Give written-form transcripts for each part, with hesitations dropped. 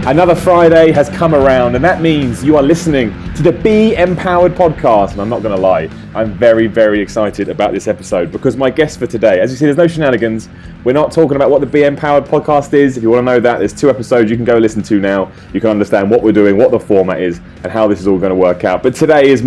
Another Friday has come around, and that means you are listening to the Be-Empowered podcast. And I'm not going to lie, I'm very, very excited about this episode because my guest for today, as you see, there's no shenanigans. We're not talking about what the Be-Empowered podcast is. If you want to know that, there's 2 episodes you can go listen to now. You can understand what we're doing, what the format is, and how this is all going to work out. But today is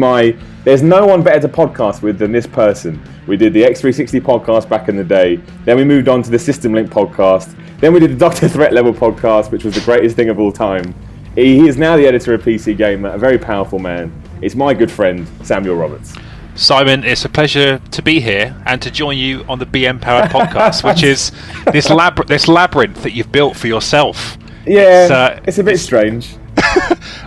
there's no one better to podcast with than this person. We did the X360 podcast back in the day. Then we moved on to the System Link podcast. Then we did the Dr. Threat Level podcast, which was the greatest thing of all time. He is now the editor of PC Gamer, a very powerful man. It's my good friend, Samuel Roberts. Simon, it's a pleasure to be here and to join you on the Be-Empowered podcast, which is this labyrinth that you've built for yourself. Yeah, it's a bit strange.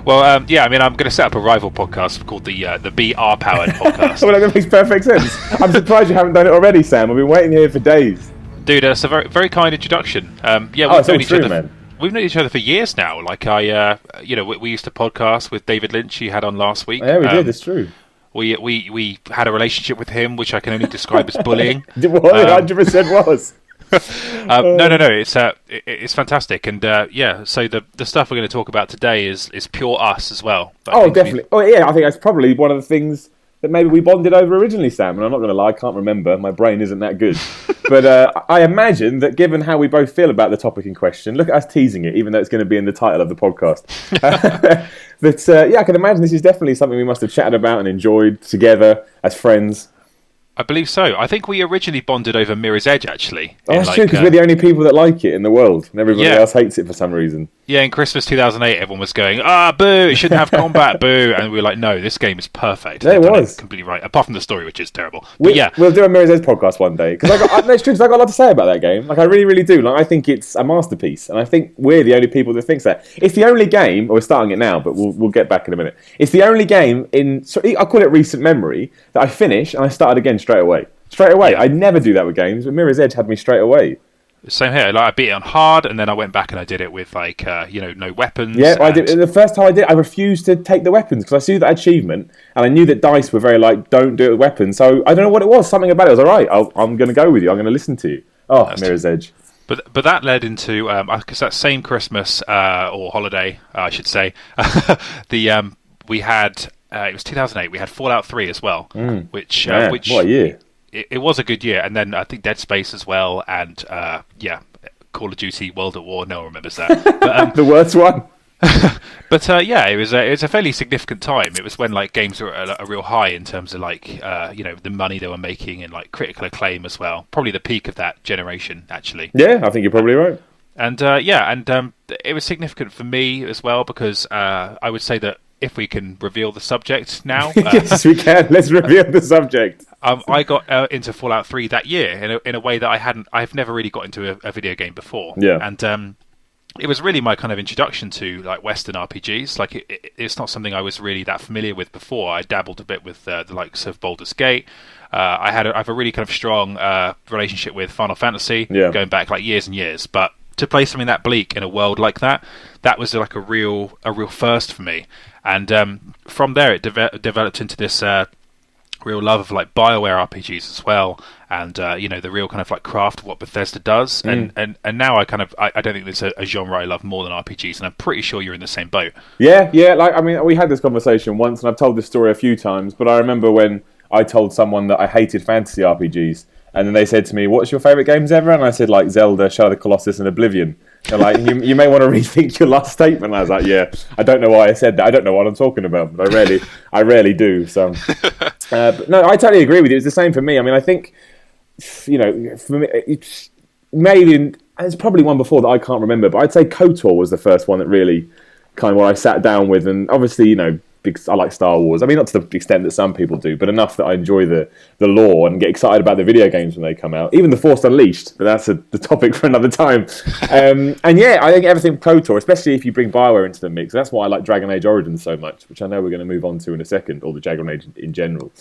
Well, I'm going to set up a rival podcast called the Be-Powered podcast. Well, that makes perfect sense. I'm surprised you haven't done it already, Sam. I've been waiting here for days. Dude, that's a very, very kind introduction. We've known each other. Man. We've known each other for years now. Like we used to podcast with David Lynch. You had on last week. Yeah, we did. It's true. We had a relationship with him, which I can only describe as bullying. It 100% was. No. It's fantastic, and so the stuff we're going to talk about today is pure us as well. Definitely. I think that's probably one of the things that maybe we bonded over originally, Sam. And I'm not going to lie, I can't remember. My brain isn't that good. But I imagine that given how we both feel about the topic in question, look at us teasing it, even though it's going to be in the title of the podcast. But I can imagine this is definitely something we must have chatted about and enjoyed together as friends. I believe so. I think we originally bonded over Mirror's Edge, actually. Oh, that's true, because we're the only people that like it in the world, and everybody else hates it for some reason. Yeah, in Christmas 2008, everyone was going, boo, it shouldn't have combat, boo. And we were like, no, this game is perfect. Yeah, it was. Completely right, apart from the story, which is terrible. We'll do a Mirror's Edge podcast one day, because that's true, because I got a lot to say about that game. Like, I really, really do. Like, I think it's a masterpiece, and I think we're the only people that thinks that. It's the only game, we're starting it now, but we'll get back in a minute. It's the only game I call it recent memory, that I finish, and I started again straight away. I never do that with games, but Mirror's Edge had me straight away. Same here. Like, I beat it on hard, and then I went back and I did it with no weapons. Yeah, I did. The first time I did, I refused to take the weapons because I saw that achievement, and I knew that DICE were very don't do it with weapons. So I don't know what it was. Something about it was all right. I'm going to go with you. I'm going to listen to you. Mirror's Edge. But that led into because that same Christmas or holiday, I should say, we had it was 2008. We had Fallout 3 as well, which what a year. It was a good year, and then I think Dead Space as well, and Call of Duty World at War. No one remembers that. But, the worst one. But it was a fairly significant time. It was when games were at a real high in terms of the money they were making and critical acclaim as well. Probably the peak of that generation, actually. Yeah, I think you're probably right. And it was significant for me as well because I would say that if we can reveal the subject now. Yes, we can. Let's reveal the subject. I got into Fallout 3 that year in a way that I've never really got into a video game before. Yeah. And it was really my kind of introduction to Western RPGs. It's not something I was really that familiar with before. I dabbled a bit with the likes of Baldur's Gate. I have a really kind of strong relationship with Final Fantasy, going back years and years. But to play something that bleak in a world like that was a real first for me. And from there, it developed into this real love of BioWare RPGs as well, and the real kind of craft of what Bethesda does. And now I don't think there's a genre I love more than RPGs, and I'm pretty sure you're in the same boat. Yeah. We had this conversation once, and I've told this story a few times, but I remember when I told someone that I hated fantasy RPGs, and then they said to me, "What's your favourite games ever?" And I said Zelda, Shadow of the Colossus, and Oblivion. They're you may want to rethink your last statement. And I was yeah, I don't know why I said that. I don't know what I'm talking about, but I rarely do. So, but no, I totally agree with you. It's the same for me. I mean, I think, for me, it's maybe there's probably one before that I can't remember, but I'd say KOTOR was the first one that really kind of what I sat down with, and obviously, because I like Star Wars. I mean, not to the extent that some people do, but enough that I enjoy the lore and get excited about the video games when they come out. Even The Force Unleashed, but that's the topic for another time. I think everything KOTOR, especially if you bring BioWare into the mix, that's why I like Dragon Age Origins so much, which I know we're going to move on to in a second, or the Dragon Age in general,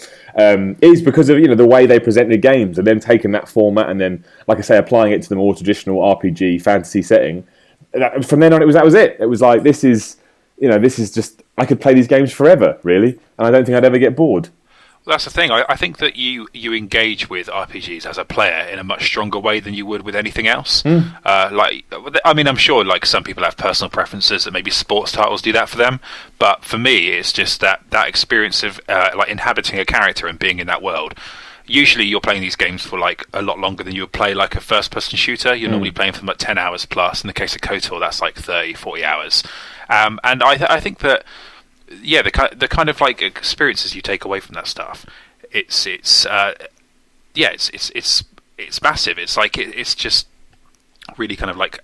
is because of the way they presented games and then taking that format and then, like I say, applying it to the more traditional RPG fantasy setting. From then on, that was it. It was this is just, I could play these games forever, really, and I don't think I'd ever get bored. That's the thing. I think that you engage with RPGs as a player in a much stronger way than you would with anything else. I'm sure like some people have personal preferences that maybe sports titles do that for them, but for me, it's just that experience of like inhabiting a character and being in that world. Usually, you're playing these games for like a lot longer than you would play like a first-person shooter. You're normally playing for like 10 hours plus. In the case of KOTOR, that's like 30, 40 hours. And I think that. Yeah, the kind of like experiences you take away from that stuff, it's massive. It's like it's just really kind of like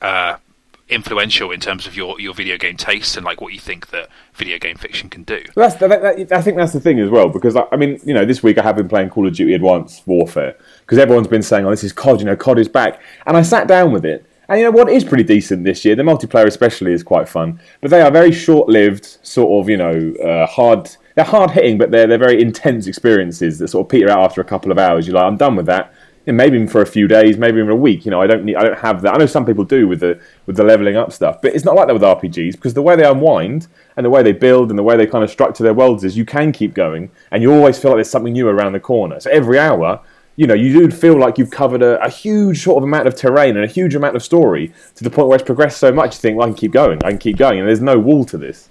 influential in terms of your video game taste and like what you think that video game fiction can do. Well, I think that's the thing as well, because I mean, this week I have been playing Call of Duty Advanced Warfare because everyone's been saying, "Oh, this is COD." COD is back, and I sat down with it. And you know what is pretty decent this year? The multiplayer especially is quite fun. But they are very short-lived, sort of, hard... They're hard-hitting, but they're very intense experiences that sort of peter out after a couple of hours. You're like, I'm done with that. Maybe even for a few days, maybe even a week. I don't have that. I know some people do with the leveling up stuff. But it's not like that with RPGs, because the way they unwind and the way they build and the way they kind of structure their worlds is you can keep going, and you always feel like there's something new around the corner. So every hour... you do feel like you've covered a huge sort of amount of terrain and a huge amount of story to the point where it's progressed so much you think, well, I can keep going, and there's no wall to this.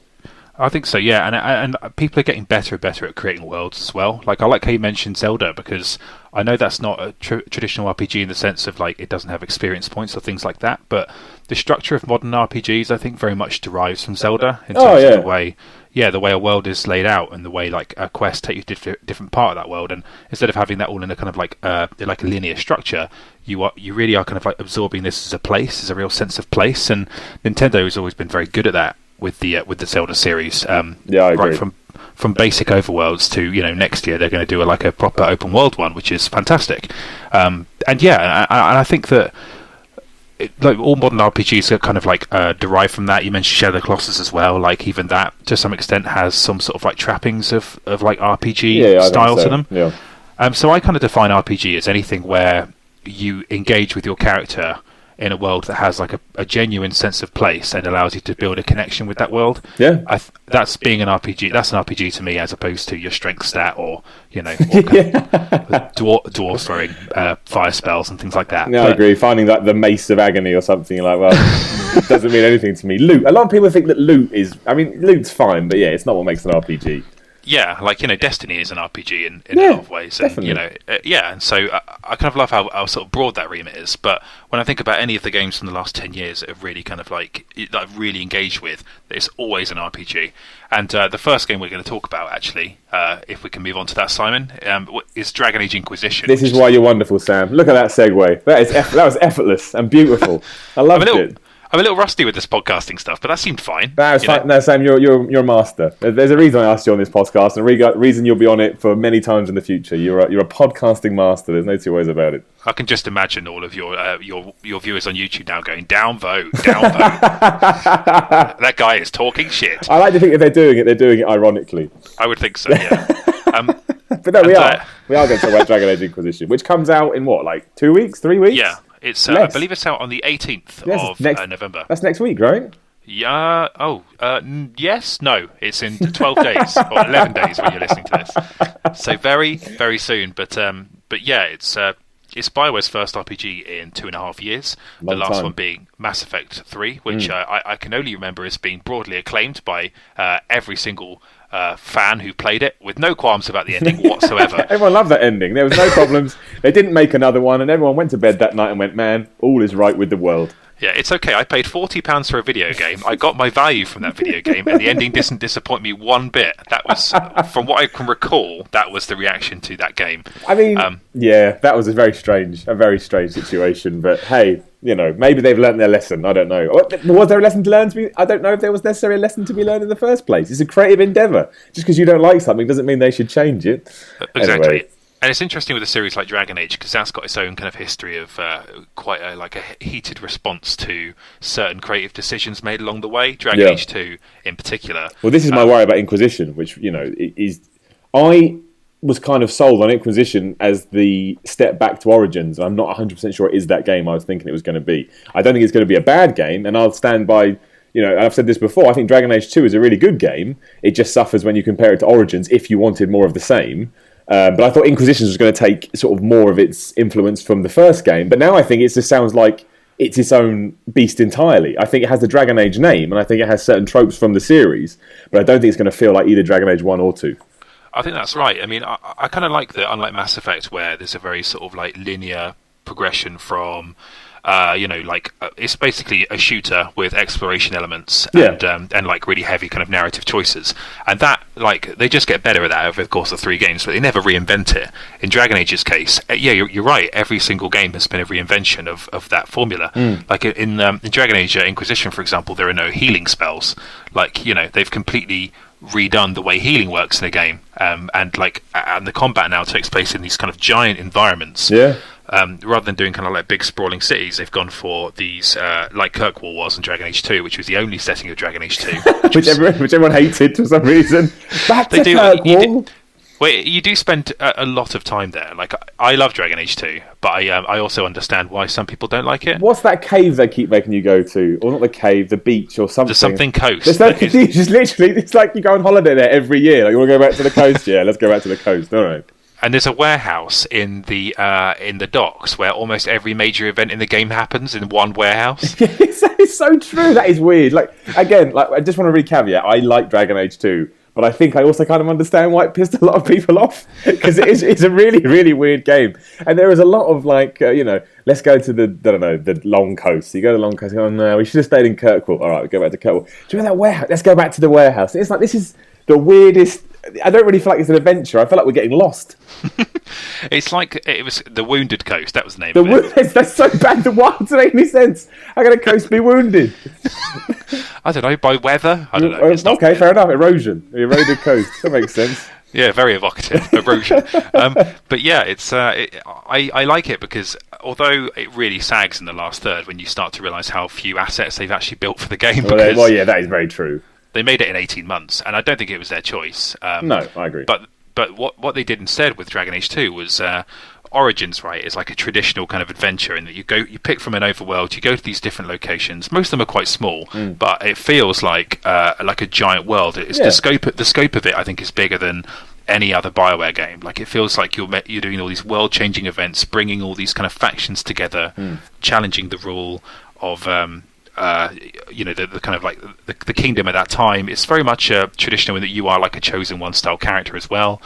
I think so, yeah, and people are getting better and better at creating worlds as well. Like, I like how you mentioned Zelda, because I know that's not a traditional RPG in the sense of, like, it doesn't have experience points or things like that, but the structure of modern RPGs, I think, very much derives from Zelda in terms of the way... Yeah, the way a world is laid out and the way like a quest takes you to a different part of that world, and instead of having that all in a kind of like a linear structure, you really are kind of like absorbing this as a place, as a real sense of place. And Nintendo has always been very good at that with the Zelda series. I agree. Right from basic overworlds to next year they're going to do a proper open world one, which is fantastic. And I think that. Like all modern RPGs are kind of like derived from that. You mentioned Shadow of the Colossus as well. Like even that, to some extent, has some sort of like trappings of like RPG style to them. Yeah. So I kind of define RPG as anything where you engage with your character in a world that has like a genuine sense of place and allows you to build a connection with that world. Yeah, that's being an RPG. That's an RPG to me, as opposed to your strength stat or dwarf throwing fire spells and things like that. Yeah, I agree. Finding like the Mace of Agony or something, you're like, well, it doesn't mean anything to me. Loot. A lot of people think that loot's fine, but yeah, it's not what makes an RPG. Yeah, like Destiny is an RPG in a lot of ways, and definitely. And so I kind of love how sort of broad that remit is. But when I think about any of the games from the last 10 years that have really kind of like that I've really engaged with, it's always an RPG. And the first game we're going to talk about, actually, if we can move on to that, Simon, is Dragon Age Inquisition. This is why you're wonderful, Sam. Look at that segue. That was effortless and beautiful. I loved it. I'm a little rusty with this podcasting stuff, but that seemed fine. That's fine. No, Sam, you're a master. There's a reason I asked you on this podcast, and a reason you'll be on it for many times in the future. You're a podcasting master. There's no two ways about it. I can just imagine all of your viewers on YouTube now going, downvote, downvote. That guy is talking shit. I like to think if they're doing it ironically. I would think so, yeah. But no, we are going to talk about Dragon Age Inquisition, which comes out in what, like 2 weeks, 3 weeks? Yeah. It's I believe it's out on the 18th of November. That's next week, right? Yeah. Yes. No. It's in 12 days or 11 days when you're listening to this. So very, very soon. But yeah, it's BioWare's first RPG in 2.5 years. The last one being Mass Effect 3, which I can only remember as being broadly acclaimed by every single fan who played it, with no qualms about the ending whatsoever. Everyone loved that ending. There was no problems. They didn't make another one, and everyone went to bed that night and went, man, all is right with the world. Yeah, it's okay. I paid £40 for a video game. I got my value from that video game, and the ending didn't disappoint me one bit. That was, from what I can recall, that was the reaction to that game. I mean, that was a very strange situation. But hey, maybe they've learned their lesson. I don't know. Was there a lesson to learn? I don't know if there was necessarily a lesson to be learned in the first place. It's a creative endeavour. Just because you don't like something doesn't mean they should change it. Exactly. Anyway. And it's interesting with a series like Dragon Age, because that's got its own kind of history of quite a heated response to certain creative decisions made along the way. Dragon Age 2 in particular. Well, this is my worry about Inquisition, which, is... I was kind of sold on Inquisition as the step back to Origins, and I'm not 100% sure it is that game I was thinking it was going to be. I don't think it's going to be a bad game, and I'll stand by... I've said this before, I think Dragon Age 2 is a really good game. It just suffers when you compare it to Origins if you wanted more of the same. But I thought Inquisition was going to take sort of more of its influence from the first game. But now I think it just sounds like it's its own beast entirely. I think it has the Dragon Age name, and I think it has certain tropes from the series, but I don't think it's going to feel like either Dragon Age 1 or 2. I think that's right. I mean, I kind of like that, unlike Mass Effect, where there's a very sort of like linear progression from, it's basically a shooter with exploration elements and like really heavy kind of narrative choices. And that, like, they just get better at that over the course of 3 games, but they never reinvent it. In Dragon Age's case, you're right. Every single game has been a reinvention of that formula. Like in Dragon Age Inquisition, for example, there are no healing spells. Like, they've completely redone the way healing works in the game, and the combat now takes place in these kind of giant environments. Rather than doing kind of like big sprawling cities, they've gone for these like Kirkwall was in Dragon Age 2, which was the only setting of Dragon Age 2, which everyone hated for some reason. Back to Kirkwall. You do spend a lot of time there. Like, I love Dragon Age 2, but I also understand why some people don't like it. What's that cave they keep making you go to? Or not the cave, the beach or something. The something coast. Just literally, it's like you go on holiday there every year. Like, you want to go back to the coast? Yeah, let's go back to the coast. All right. And there's a warehouse in the docks where almost every major event in the game happens in one warehouse. It's so true. That is weird. Like, again, I just want to re-caveat. I like Dragon Age 2. But I think I also kind of understand why it pissed a lot of people off, because it's a really, really weird game. And there is a lot of, like, let's go to the Long Coast. You go to the Long Coast, oh no, we should have stayed in Kirkwall. All right, we go back to Kirkwall. Do you remember that warehouse? Let's go back to the warehouse. It's like, this is the weirdest. I don't really feel like it's an adventure. I feel like we're getting lost. It's like it was the Wounded Coast. That was the name of it. That's so bad. Why doesn't make any sense? How can a coast be wounded? I don't know, by weather? I don't know. Okay, fair enough. Erosion. The eroded coast. That makes sense. Yeah, very evocative. Erosion. But yeah, it's I like it because although it really sags in the last third when you start to realise how few assets they've actually built for the game. Well, yeah, that is very true. They made it in 18 months, and I don't think it was their choice. No, I agree. But what they did instead with Dragon Age 2 was Origins, right? It's like a traditional kind of adventure in that you pick from an overworld, you go to these different locations. Most of them are quite small, but it feels like a giant world. The scope of it, I think, is bigger than any other BioWare game. Like, it feels like you're doing all these world-changing events, bringing all these kind of factions together, challenging the rule of the kind of like the kingdom at that time. It's very much traditional in that you are like a chosen one style character as well.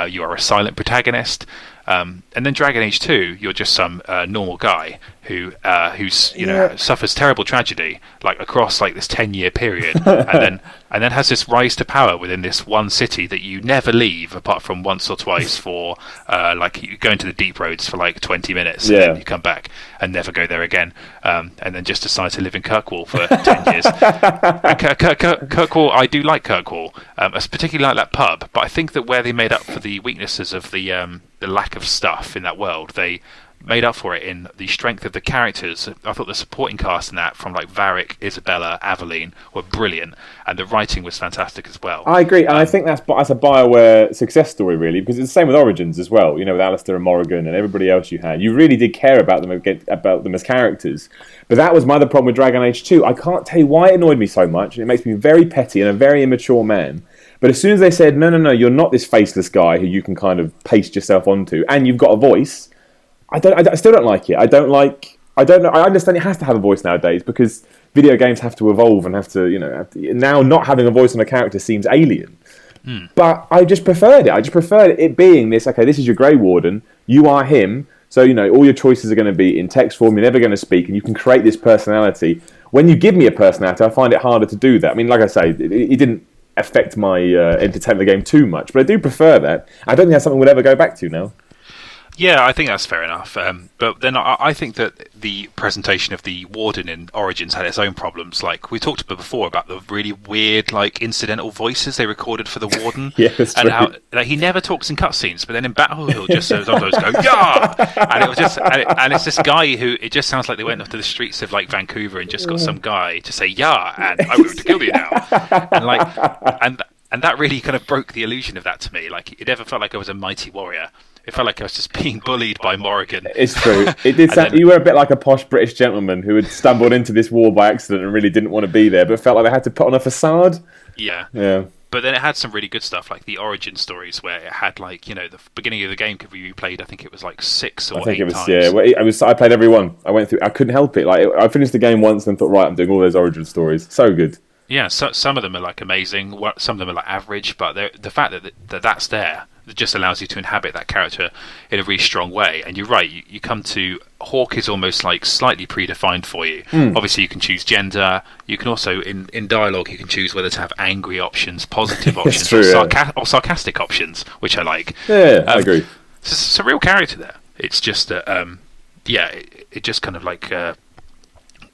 You are a silent protagonist, and then Dragon Age 2, you're just some normal guy who's suffers terrible tragedy like across like this 10-year period, and then has this rise to power within this one city that you never leave apart from once or twice for like you go into the deep roads for like 20 minutes and then you come back and never go there again, and then just decide to live in Kirkwall for 10 years. Kirkwall, I do like Kirkwall. I particularly like that pub, but I think that where they made up for the weaknesses of the lack of stuff in that world, they made up for it in the strength of the characters. I thought the supporting cast in that, from like Varric, Isabella, Aveline, were brilliant, and the writing was fantastic as well. I agree, and I think that's a BioWare success story, really, because it's the same with Origins as well. With Alistair and Morrigan and everybody else you had, you really did care about them as characters. But that was my other problem with Dragon Age 2. I can't tell you why it annoyed me so much, and it makes me very petty and a very immature man. But as soon as they said, no, you're not this faceless guy who you can kind of paste yourself onto, and you've got a voice, I still don't like it. I don't know. I understand it has to have a voice nowadays because video games have to evolve and have to, now not having a voice on a character seems alien. But I just preferred it. I just preferred it being this, okay, this is your Grey Warden, you are him, so, all your choices are going to be in text form, you're never going to speak, and you can create this personality. When you give me a personality, I find it harder to do that. I mean, like I say, it didn't affect my entertainment of the game too much, but I do prefer that. I don't think that's something we'll ever go back to now. Yeah, I think that's fair enough. But then I think that the presentation of the Warden in Origins had its own problems. Like, we talked before about the really weird, like, incidental voices they recorded for the Warden. Yeah, that's true. How he never talks in cutscenes, but then in battle he'll just sometimes go, "Yeah!" And it was just, and it's this guy who, it just sounds like they went off to the streets of, like, Vancouver and just got some guy to say, "Yeah," and "I'm going to kill you now." And that really kind of broke the illusion of that to me. Like, it never felt like I was a mighty warrior. It felt like I was just being bullied by Morrigan. It's true. It did sound, you were a bit like a posh British gentleman who had stumbled into this war by accident and really didn't want to be there, but felt like they had to put on a facade. Yeah. Yeah. But then it had some really good stuff, like the origin stories, where it had like the beginning of the game could be replayed. I think it was like 6 or 8 times. Yeah. Well, I played every one. I went through. I couldn't help it. Like I finished the game once and thought, right, I'm doing all those origin stories. So good. Yeah, so some of them are like amazing. Some of them are like average, but the fact that that's there, it just allows you to inhabit that character in a really strong way. And you're right, you come to Hawk is almost like slightly predefined for you. Obviously, you can choose gender. You can also in dialogue you can choose whether to have angry options, positive options, true, or sarcastic options, which I like. Yeah, I agree. It's a real character there. It's just that it just kind of like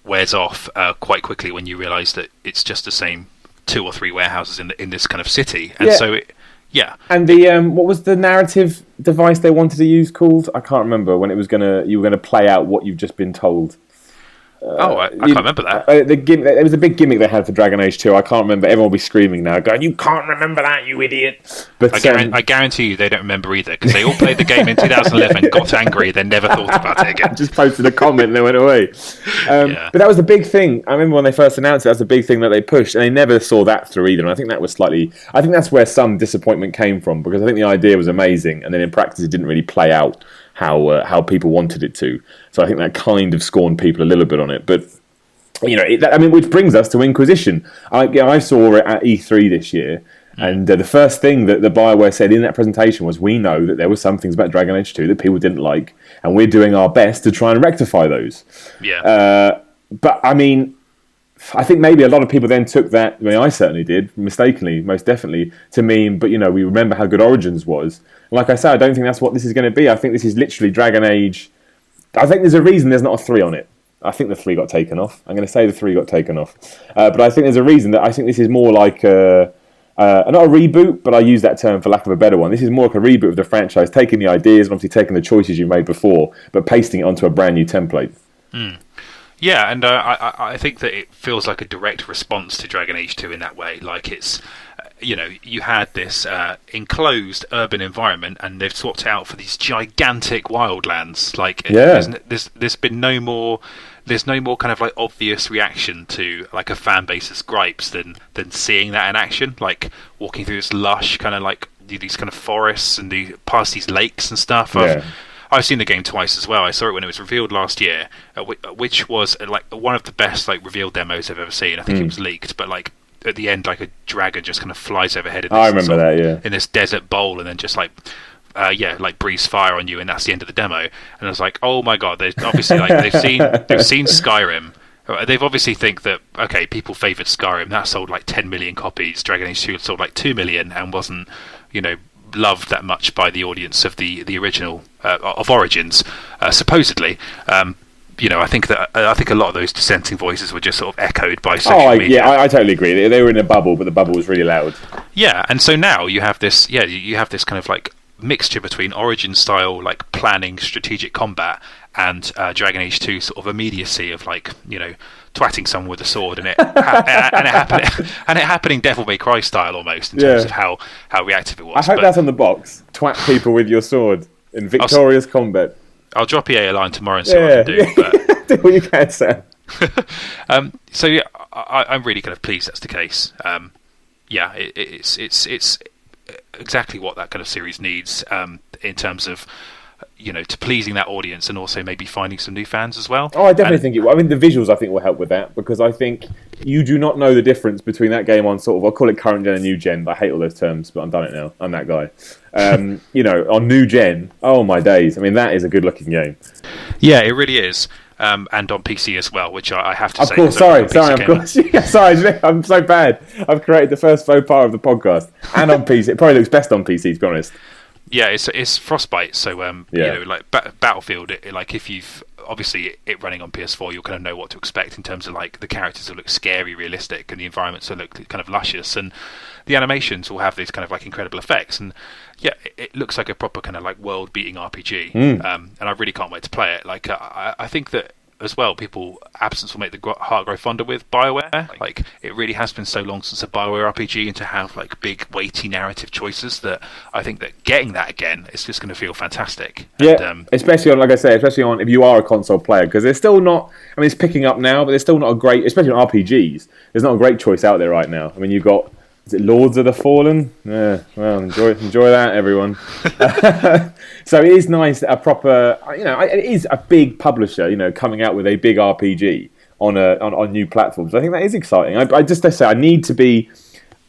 wears off quite quickly when you realise that it's just the same 2 or 3 warehouses in this kind of city, and so And the what was the narrative device they wanted to use called? I can't remember when you were gonna play out what you've just been told. I can't remember that. There was a big gimmick they had for Dragon Age 2. I can't remember. Everyone will be screaming now, going, "You can't remember that, you idiot!" But I guarantee you they don't remember either, because they all played the game in 2011, got angry, then never thought about it again. Just posted a comment and they went away. But that was the big thing. I remember when they first announced it, that's the big thing that they pushed, and they never saw that through either. And I think that was I think that's where some disappointment came from, because I think the idea was amazing, and then in practice it didn't really play out how people wanted it to. So I think that kind of scorned people a little bit on it. But which brings us to Inquisition. I saw it at E3 this year, and the first thing that the BioWare said in that presentation was, we know that there were some things about Dragon Age 2 that people didn't like, and we're doing our best to try and rectify those. Yeah. But I mean, I think maybe a lot of people then took that, I certainly did, mistakenly, most definitely, to mean, but we remember how good Origins was. And like I said, I don't think that's what this is going to be. I think this is literally Dragon Age. I think there's a reason there's not a 3 on it. I think the 3 got taken off. I'm going to say the 3 got taken off. But I think there's a reason that I think this is more like not a reboot, but I use that term for lack of a better one. This is more like a reboot of the franchise, taking the ideas and obviously taking the choices you made before, but pasting it onto a brand new template. Yeah, and I think that it feels like a direct response to Dragon Age 2 in that way. Like it's, you had this enclosed urban environment, and they've swapped it out for these gigantic wildlands. Like, there's been no more. There's no more kind of like obvious reaction to like a fan base's gripes than seeing that in action. Like walking through this lush kind of like these kind of forests and past these lakes and stuff. I've seen the game twice as well. I saw it when it was revealed last year, which was like one of the best like reveal demos I've ever seen. I think it was leaked, but like at the end, like a dragon just kind of flies overhead. I remember that, yeah. In this desert bowl, and then just like breathes fire on you, and that's the end of the demo. And I was like, oh my god, they've obviously like they've seen Skyrim. They've obviously think that people favoured Skyrim. That sold like 10 million copies. Dragon Age 2 sold like 2 million and wasn't loved that much by the audience of the original of Origins, supposedly. I think a lot of those dissenting voices were just sort of echoed by social media. Yeah, I totally agree. They were in a bubble, but the bubble was really loud. Yeah, and so now you have this kind of like mixture between Origin style like planning strategic combat and Dragon Age 2 sort of immediacy of like twatting someone with a sword, and it happening Devil May Cry style almost in terms of how reactive it was. I hope that's on the box. Twat people with your sword in victorious combat. I'll drop EA a line tomorrow and see what I can do. But do what you can, Sam. So yeah, I'm really kind of pleased that's the case. It's exactly what that kind of series needs in terms of to pleasing that audience, and also maybe finding some new fans as well. I definitely think it will. I mean, the visuals I think will help with that, because I think you do not know the difference between that game on sort of, I'll call it current gen and new gen. I hate all those terms, but I'm done it now. I'm that guy. On new gen, oh my days. I mean, that is a good looking game. Yeah, it really is. And on PC as well, which I have to say. Of course, sorry, of course. Sorry, I'm so bad. I've created the first faux pas of the podcast. And on PC. It probably looks best on PC, to be honest. Yeah, it's Frostbite, so like Battlefield. Like if you've obviously it running on PS4, you'll kind of know what to expect in terms of like the characters will look scary, realistic, and the environments will look kind of luscious, and the animations will have these kind of like incredible effects. And yeah, it looks like a proper kind of like world-beating RPG, and I really can't wait to play it. Like I think that as well, absence will make the heart grow fonder with BioWare. Like it really has been so long since a BioWare RPG, and to have like big weighty narrative choices, that I think that getting that again is just going to feel fantastic. Yeah, and, especially on, like I say, if you are a console player, because there's still not. I mean, it's picking up now, but there's still not a great, especially on RPGs. There's not a great choice out there right now. I mean, you've got is it Lords of the Fallen? Yeah, well, enjoy that, everyone. So it is nice that a proper, it is a big publisher, coming out with a big RPG on new platforms. I think that is exciting.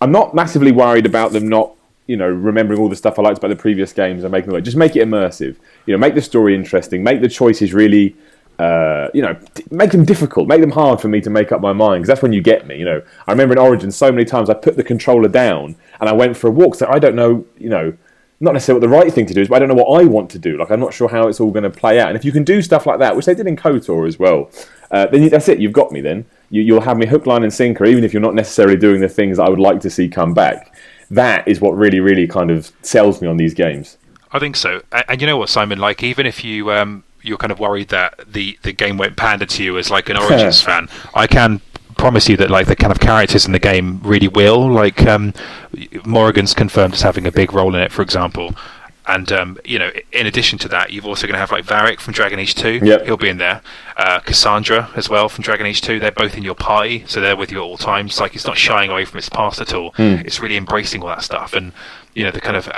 I'm not massively worried about them not, remembering all the stuff I liked about the previous games and making it work. Just make it immersive. Make the story interesting. Make the choices really, make them difficult. Make them hard for me to make up my mind, because that's when you get me. I remember in Origins so many times I put the controller down and I went for a walk. So I don't know, not necessarily what the right thing to do is, but I don't know what I want to do. Like, I'm not sure how it's all going to play out. And if you can do stuff like that, which they did in KOTOR as well, then that's it. You've got me then. You'll have me hook, line and sinker, even if you're not necessarily doing the things that I would like to see come back. That is what really, really kind of sells me on these games. I think so. And you know what, Simon? Like, even if you're kind of worried that the game won't pander to you as like an Origins fan, I can promise you that like the kind of characters in the game really will. Like Morrigan's confirmed as having a big role in it, for example. And in addition to that, you've also going to have like Varric from Dragon Age 2. Yep. He'll be in there. Cassandra as well from Dragon Age 2. They're both in your party, so they're with you at all times. Like, it's not shying away from its past at all. It's really embracing all that stuff. And the kind of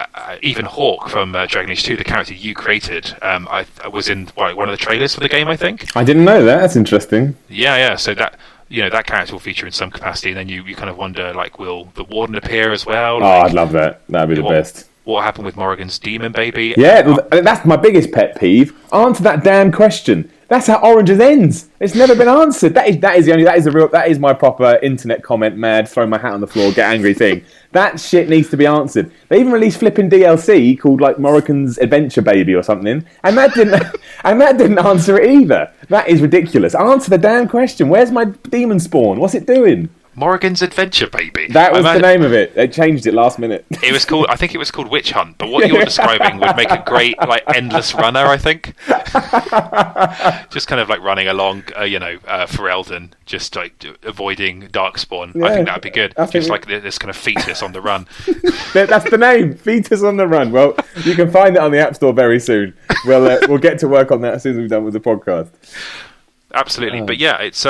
even Hawk from Dragon Age 2, the character you created, I was in one of the trailers for the game, I think. I didn't know that. That's interesting. Yeah. So that. That character will feature in some capacity, and then you kind of wonder, like, will the Warden appear as well? Like, I'd love that. That'd be the best. What happened with Morrigan's demon baby? Yeah, that's my biggest pet peeve. Answer that damn question. That's how Origins ends. It's never been answered. That is my proper internet comment mad, throw my hat on the floor, get angry thing. That shit needs to be answered. They even released flipping DLC called like Morrigan's Adventure Baby or something, and that didn't answer it either. That is ridiculous. Answer the damn question. Where's my demon spawn? What's it doing? Morrigan's Adventure Baby. That was the name of it. They changed it last minute. I think it was called Witch Hunt, but what you're describing would make a great, like, endless runner, I think. Just kind of like running along, Ferelden, just like avoiding Darkspawn. Yeah, I think that'd be good. Just like this kind of fetus on the run. That's the name, Fetus on the Run. Well, you can find it on the App Store very soon. We'll get to work on that as soon as we've done with the podcast. Absolutely. But yeah, it's...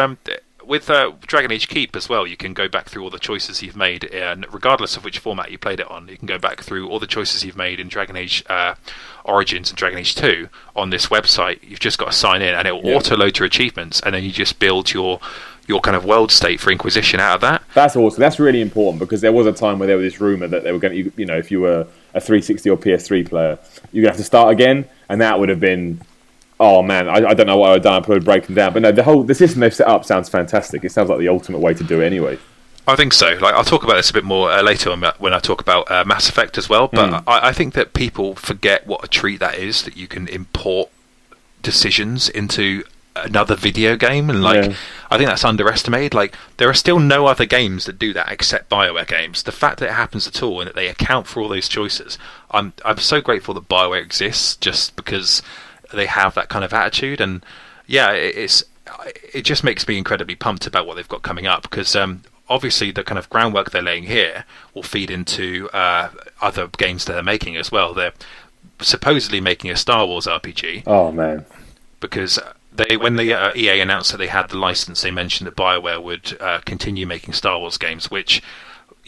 With Dragon Age Keep as well, you can go back through all the choices you've made, and regardless of which format you played it on, you can go back through all the choices you've made in Dragon Age Origins and Dragon Age 2 on this website. You've just got to sign in, and it will auto-load your achievements, and then you just build your kind of world state for Inquisition out of that. That's awesome. That's really important, because there was a time where there was this rumour that they were going to, if you were a 360 or PS3 player, you're going to have to start again, and that would have been... Oh man, I don't know what I would have done. I'd probably break them down. But no, the system they've set up sounds fantastic. It sounds like the ultimate way to do it anyway. I think so. Like, I'll talk about this a bit more later on when I talk about Mass Effect as well. But I think that people forget what a treat that is, that you can import decisions into another video game, and I think that's underestimated. Like, there are still no other games that do that except BioWare games. The fact that it happens at all and that they account for all those choices, I'm so grateful that BioWare exists, just because they have that kind of attitude. And it just makes me incredibly pumped about what they've got coming up, because obviously the kind of groundwork they're laying here will feed into other games that they're making as well. They're supposedly making a Star Wars RPG. Oh man, because when the EA announced that they had the license, they mentioned that BioWare would continue making Star Wars games, which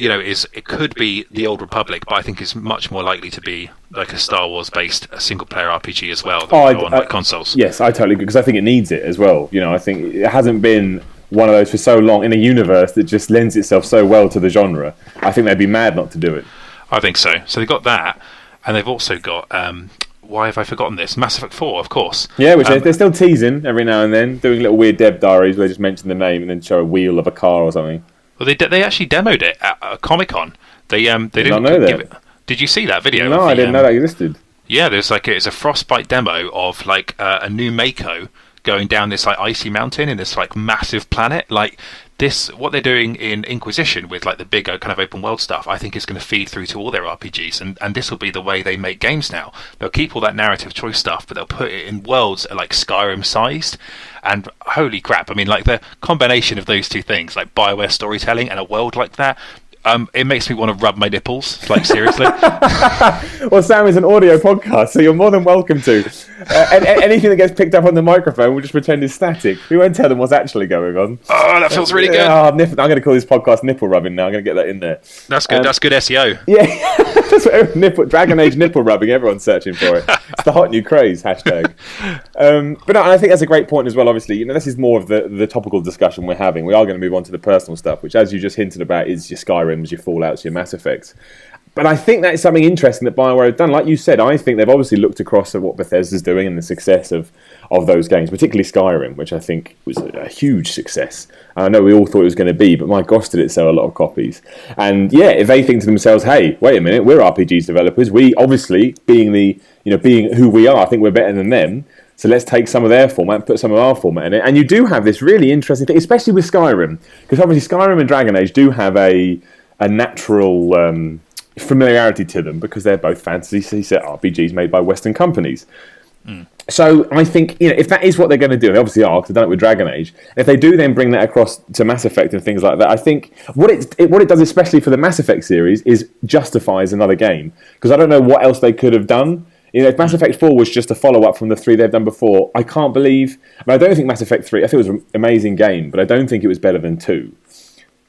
it could be the Old Republic, but I think is much more likely to be like a Star Wars based single player RPG as well on consoles. Yes, I totally agree, because I think it needs it as well. I think it hasn't been one of those for so long in a universe that just lends itself so well to the genre. I think they'd be mad not to do it. I think so. So they've got that, and they've also got why have I forgotten this? Mass Effect 4, of course. Yeah, which they're still teasing every now and then, doing little weird dev diaries where they just mention the name and then show a wheel of a car or something. Well, they actually demoed it at Comic-Con. They didn't give it. Did you see that video? No, I didn't know that existed. Yeah, it's a Frostbite demo of like a new Mako going down this like icy mountain in this like massive planet. Like this, what they're doing in Inquisition with like the bigger kind of open world stuff, I think is going to feed through to all their RPGs, and this will be the way they make games now. They'll keep all that narrative choice stuff, but they'll put it in worlds like Skyrim sized. And holy crap, I mean, like the combination of those two things, like BioWare storytelling and a world like that, It makes me want to rub my nipples, like seriously. Well, Sam is an audio podcast, so you're more than welcome to. Anything that gets picked up on the microphone, we'll just pretend is static. We won't tell them what's actually going on. Oh, that feels really good. I'm going to call this podcast nipple rubbing now. I'm going to get that in there. That's good. That's good SEO. Yeah, that's what Dragon Age nipple rubbing. Everyone's searching for it. It's the hot new craze hashtag. But no, and I think that's a great point as well. Obviously, this is more of the topical discussion we're having. We are going to move on to the personal stuff, which, as you just hinted about, is your Skyrims, your Fallouts, your Mass Effects. But I think that is something interesting that BioWare have done. Like you said, I think they've obviously looked across at what Bethesda's doing and the success of those games, particularly Skyrim, which I think was a huge success. And I know we all thought it was going to be, but my gosh, did it sell a lot of copies. And yeah, if they think to themselves, hey, wait a minute, we're RPGs developers. We obviously, being who we are, I think we're better than them. So let's take some of their format and put some of our format in it. And you do have this really interesting thing, especially with Skyrim, because obviously Skyrim and Dragon Age do have a natural familiarity to them because they're both fantasy set RPGs made by Western companies. So I think if that is what they're going to do, and they obviously are, because they've done it with Dragon Age. If they do then bring that across to Mass Effect and things like that, I think what it does, especially for the Mass Effect series, is justifies another game, because I don't know what else they could have done. If Mass Effect 4 was just a follow-up from the 3 they've done before, I can't believe... I don't think Mass Effect 3... I think it was an amazing game, but I don't think it was better than 2.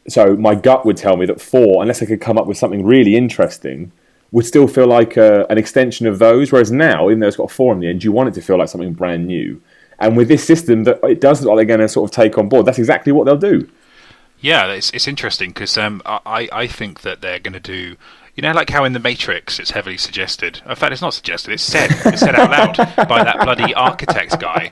So my gut would tell me that 4, unless they could come up with something really interesting, would still feel like an extension of those. Whereas now, even though it's got 4 in the end, you want it to feel like something brand new. And with this system, that it does look like they're going to sort of take on board. That's exactly what they'll do. Yeah, it's interesting because I think that they're going to do... like how in The Matrix it's heavily suggested. In fact, it's not suggested, it's said out loud by that bloody architect guy.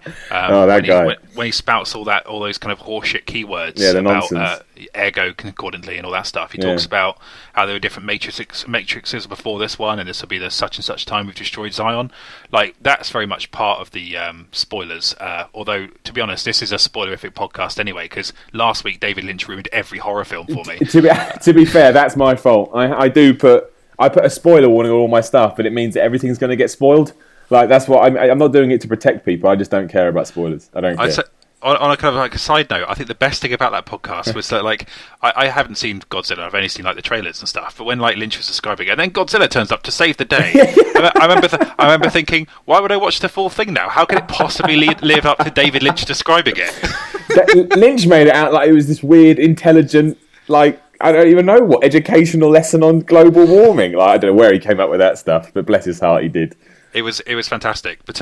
When he spouts all those kind of horseshit keywords about ergo concordantly and all that stuff. He talks about how there were different matrices before this one, and this will be the such and such time we've destroyed Zion. Like, that's very much part of the spoilers. Although, to be honest, this is a spoilerific podcast anyway, because last week David Lynch ruined every horror film for me. To be fair, that's my fault. I put a spoiler warning on all my stuff, but it means that everything's going to get spoiled. Like, that's what I'm not doing it to protect people. I just don't care about spoilers. I don't care. On a kind of like a side note, I think the best thing about that podcast was that, like, I haven't seen Godzilla. I've only seen like the trailers and stuff. But when like Lynch was describing it, and then Godzilla turns up to save the day, I remember thinking, why would I watch the full thing now? How can it possibly live up to David Lynch describing it? Lynch made it out like it was this weird, intelligent, like, I don't even know what educational lesson on global warming. Like, I don't know where he came up with that stuff, but bless his heart, he did. It was fantastic, but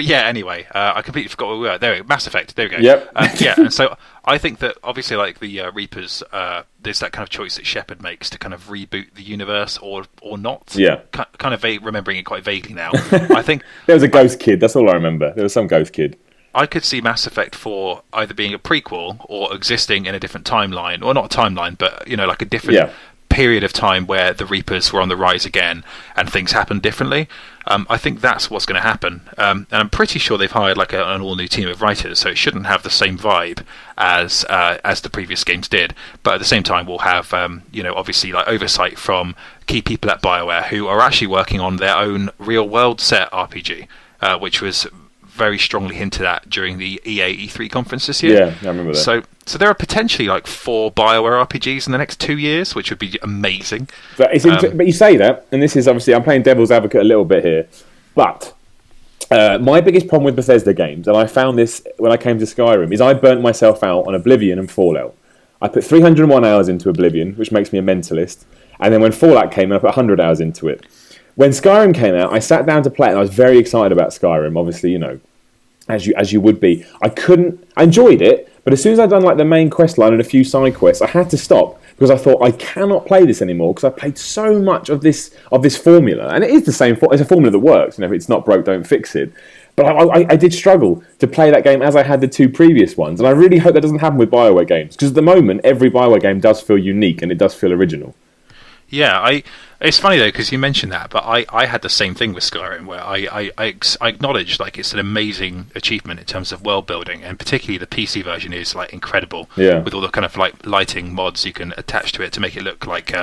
yeah. Anyway, I completely forgot where we were. There we go. Mass Effect. There we go. Yep. And so I think that obviously, like the Reapers, there's that kind of choice that Shepard makes to kind of reboot the universe or not. Yeah. Kind of remembering it quite vaguely now. I think there was a ghost kid. That's all I remember. There was some ghost kid. I could see Mass Effect 4 either being a prequel or existing in a different timeline, or not a timeline, but like a different period of time where the Reapers were on the rise again and things happened differently. I think that's what's going to happen, and I'm pretty sure they've hired like an all-new team of writers, so it shouldn't have the same vibe as the previous games did. But at the same time, we'll have obviously like oversight from key people at BioWare who are actually working on their own real-world set RPG, which was very strongly hinted at during the EA E3 conference this year. Yeah, I remember that. So there are potentially like 4 BioWare RPGs in the next 2 years, which would be amazing. But you say that, and this is obviously, I'm playing devil's advocate a little bit here, but my biggest problem with Bethesda games, and I found this when I came to Skyrim, is I burnt myself out on Oblivion and Fallout. I put 301 hours into Oblivion, which makes me a mentalist, and then when Fallout came in, I put 100 hours into it. When Skyrim came out, I sat down to play it, and I was very excited about Skyrim, obviously, as you would be. I enjoyed it, but as soon as I'd done like the main quest line and a few side quests, I had to stop because I thought I cannot play this anymore because I played so much of this formula, and it is the same. It's a formula that works. If it's not broke, don't fix it. But I did struggle to play that game as I had the 2 previous ones, and I really hope that doesn't happen with BioWare games, because at the moment every BioWare game does feel unique and it does feel original. Yeah, it's funny though, because you mentioned that, but I had the same thing with Skyrim, where I acknowledge like it's an amazing achievement in terms of world building, and particularly the PC version is like incredible. Yeah. With all the kind of like lighting mods you can attach to it to make it look like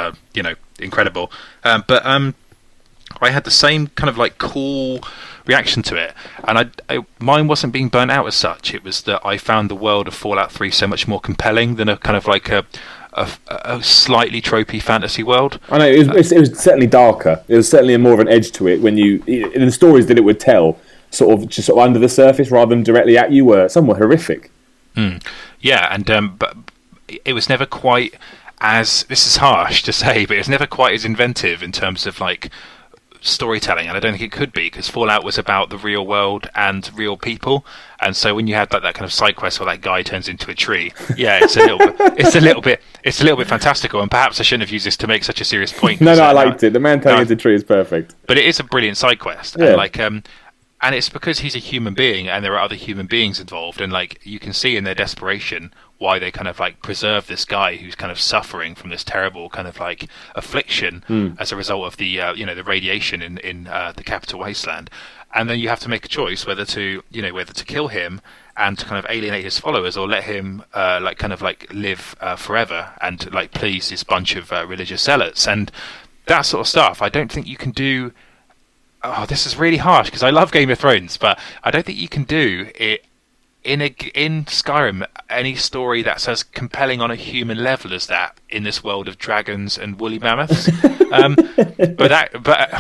incredible. But I had the same kind of like cool reaction to it, and mine wasn't being burnt out as such. It was that I found the world of Fallout 3 so much more compelling than a kind of like a a slightly tropey fantasy world. I know it was certainly darker. It was certainly more of an edge to it when in the stories that it would tell, sort of under the surface rather than directly at you, were some were horrific. Yeah, and but it was never quite as, this is harsh to say, but it's never quite as inventive in terms of like storytelling, and I don't think it could be, because Fallout was about the real world and real people, and so when you had like that kind of side quest where that guy turns into a tree, yeah, it's a little bit fantastical, and perhaps I shouldn't have used this to make such a serious point. No, I liked it. The man turning into a tree is perfect. But it is a brilliant side quest, yeah. And like and it's because he's a human being and there are other human beings involved, and like you can see in their desperation why they kind of like preserve this guy who's kind of suffering from this terrible kind of like affliction as a result of the the radiation in the capital wasteland. And then you have to make a choice whether to kill him and to kind of alienate his followers, or let him live forever and like please this bunch of religious zealots and that sort of stuff. I don't think you can do. Oh, this is really harsh because I love Game of Thrones, but I don't think you can do it in Skyrim any story that's as compelling on a human level as that in this world of dragons and woolly mammoths. But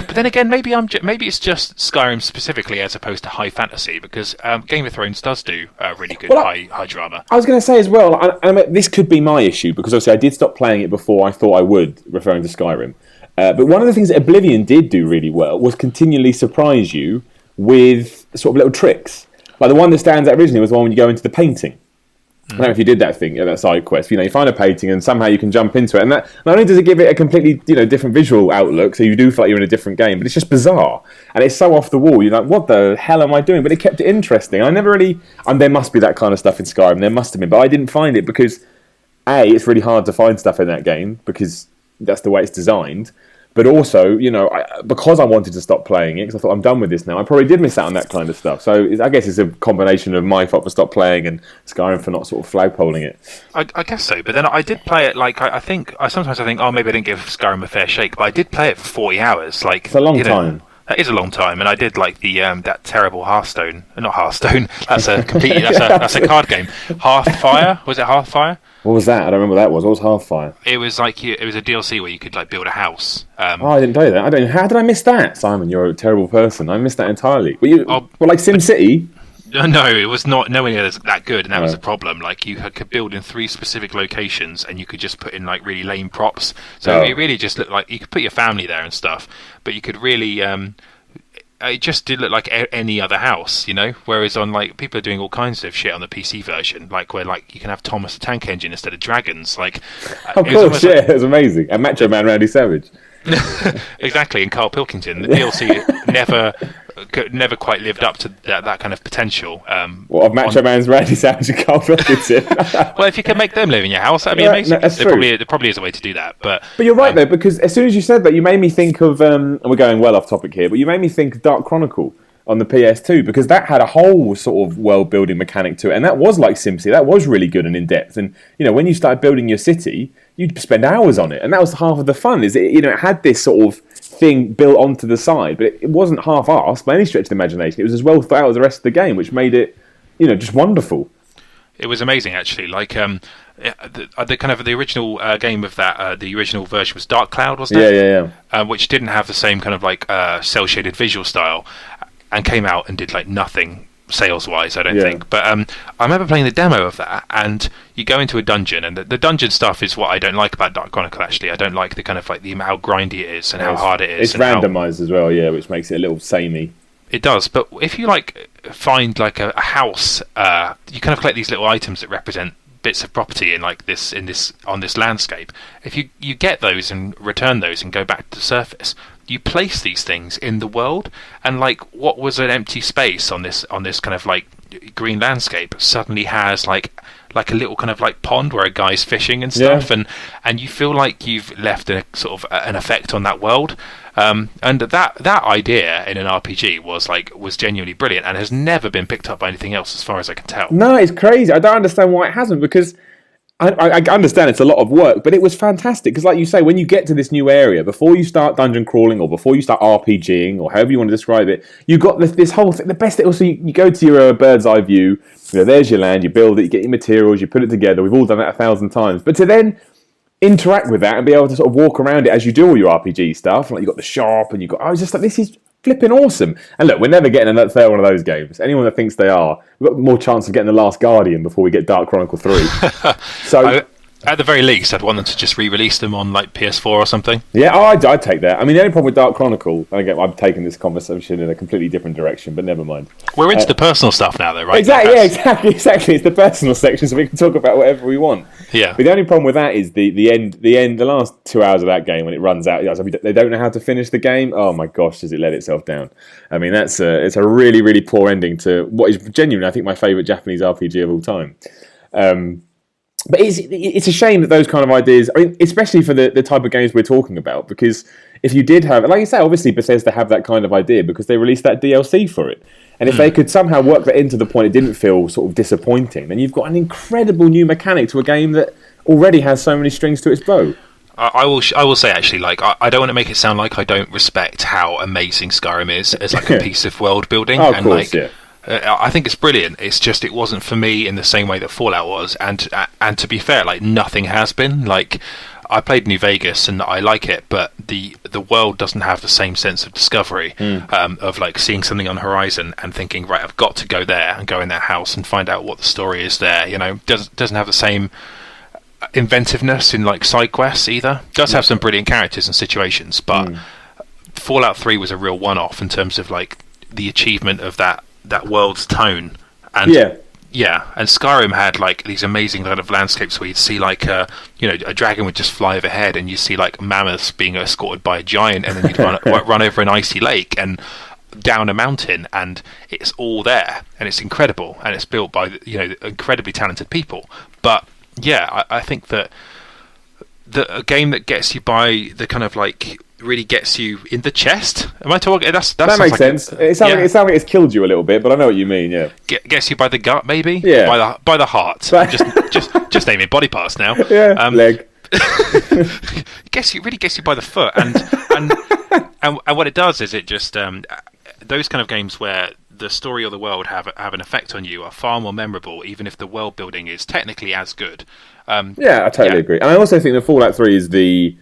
then again, maybe it's just Skyrim specifically as opposed to high fantasy, because Game of Thrones does do really good high drama. I was going to say as well, this could be my issue because obviously I did stop playing it before I thought I would, referring to Skyrim. But one of the things that Oblivion did do really well was continually surprise you with sort of little tricks. Like the one that stands out originally was the one when you go into the painting. I don't know if you did that thing, that side quest. You find a painting and somehow you can jump into it. And that not only does it give it a completely different visual outlook, so you do feel like you're in a different game, but it's just bizarre. And it's so off the wall. You're like, what the hell am I doing? But it kept it interesting. I never really... there must be that kind of stuff in Skyrim. There must have been. But I didn't find it because, A, it's really hard to find stuff in that game because that's the way it's designed. But also, because I wanted to stop playing it, because I thought I'm done with this now, I probably did miss out on that kind of stuff. So I guess it's a combination of my fault for stop playing and Skyrim for not sort of flagpoling it. I guess so. But then I did play it, like, I sometimes I think, oh, maybe I didn't give Skyrim a fair shake, but I did play it for 40 hours. Like, it's a long time. That is a long time, and I did like the that terrible Hearthstone. Not Hearthstone. That's a completely that's a card game. Hearthfire, was it Hearthfire? What was that? I don't remember what that was. What was Hearthfire? It was like it was a DLC where you could like build a house. I didn't know that. How did I miss that, Simon? You're a terrible person. I missed that entirely. Were like SimCity? No, it was not nowhere near that good, and that was the problem. Like you could build in 3 specific locations, and you could just put in like really lame props. So it really just looked like you could put your family there and stuff, but you could really. It just did look like any other house, Whereas on like people are doing all kinds of shit on the PC version, like where like you can have Thomas the Tank Engine instead of dragons. Like, of course, it was amazing. And Macho Man Randy Savage. Exactly, and Carl Pilkington. The DLC never quite lived up to that kind of potential. Of Macho Man's Randy Savage and Carl Pilkington? Well, if you can make them live in your house, that'd be amazing. No, that's true. There probably is a way to do that. But you're right, though, because as soon as you said that, you made me think of, and we're going well off topic here, but you made me think of Dark Chronicle on the PS2, because that had a whole sort of world-building mechanic to it, and that was like SimCity. That was really good and in-depth. And, when you started building your city, you'd spend hours on it, and that was half of the fun. It had this sort of thing built onto the side, but it wasn't half-arsed by any stretch of the imagination. It was as well thought out as the rest of the game, which made it, just wonderful. It was amazing, actually. Like the kind of the original game of that, the original version was Dark Cloud, wasn't it? Yeah. Which didn't have the same kind of like cel-shaded visual style, and came out and did like nothing sales-wise, I don't think. But I remember playing the demo of that, and you go into a dungeon, and the dungeon stuff is what I don't like about Dark Chronicle, actually. I don't like the kind of like how grindy it is and how hard it is. It's randomised as well, which makes it a little samey. It does, but if you like find like a house, you kind of collect these little items that represent bits of property in like on this landscape. If you get those and return those and go back to the surface, you place these things in the world, and like what was an empty space on this kind of like green landscape suddenly has like a little kind of like pond where a guy's fishing and stuff, and you feel like you've left a sort of an effect on that world. And that idea in an RPG was genuinely brilliant, and has never been picked up by anything else as far as I can tell. No, it's crazy. I don't understand why it hasn't, because I understand it's a lot of work, but it was fantastic. Because like you say, when you get to this new area, before you start dungeon crawling or before you start RPGing or however you want to describe it, you've got this whole thing. The best, also, you go to your bird's eye view, there's your land, you build it, you get your materials, you put it together. We've all done that 1,000 times. But to then interact with that and be able to sort of walk around it as you do all your RPG stuff. Like, you've got the shop and I was just like, this is flipping awesome. And look, we're never getting a third one of those games. Anyone that thinks they are, we've got more chance of getting The Last Guardian before we get Dark Chronicle 3. So at the very least, I'd want them to just re-release them on like PS4 or something. Yeah, I'd take that. I mean, the only problem with Dark Chronicle, and again, I've taken this conversation in a completely different direction, but never mind. We're into the personal stuff now, though, right? Exactly, exactly. It's the personal section, so we can talk about whatever we want. Yeah. But the only problem with that is the end. The last 2 hours of that game, when it runs out, they don't know how to finish the game. Oh my gosh, does it let itself down? I mean, it's a really, really poor ending to what is genuinely, I think, my favourite Japanese RPG of all time. But it's a shame that those kind of ideas, I mean, especially for the type of games we're talking about, because if you did have, like you say, obviously Bethesda have that kind of idea because they released that DLC for it. And if they could somehow work that into the point it didn't feel sort of disappointing, then you've got an incredible new mechanic to a game that already has so many strings to its bow. I will say, actually, like, I don't want to make it sound like I don't respect how amazing Skyrim is as like a piece of world building. Oh, of course, yeah. I think it's brilliant. It's just it wasn't for me in the same way that Fallout was, and to be fair, like nothing has been. Like I played New Vegas and I like it, but the world doesn't have the same sense of discovery of like seeing something on the horizon and thinking, right, I've got to go there and go in that house and find out what the story is there. You know, doesn't have the same inventiveness in like side quests either. Does have some brilliant characters and situations, but Fallout 3 was a real one-off in terms of like the achievement of that world's tone. And and Skyrim had like these amazing kind of landscapes where you'd see like a dragon would just fly overhead and you see like mammoths being escorted by a giant, and then you'd run over an icy lake and down a mountain, and it's all there and it's incredible, and it's built by incredibly talented people. But yeah, I think that a game that gets you by the kind of like really gets you in the chest. Am I talking? That makes sense. It sounds like it's killed you a little bit, but I know what you mean. Yeah, gets you by the gut, maybe. Yeah, by the heart. just naming body parts now. Yeah, leg. gets you by the foot, and what it does is it just those kind of games where the story or the world have an effect on you are far more memorable, even if the world building is technically as good. I totally agree, and I also think that Fallout 3 is the.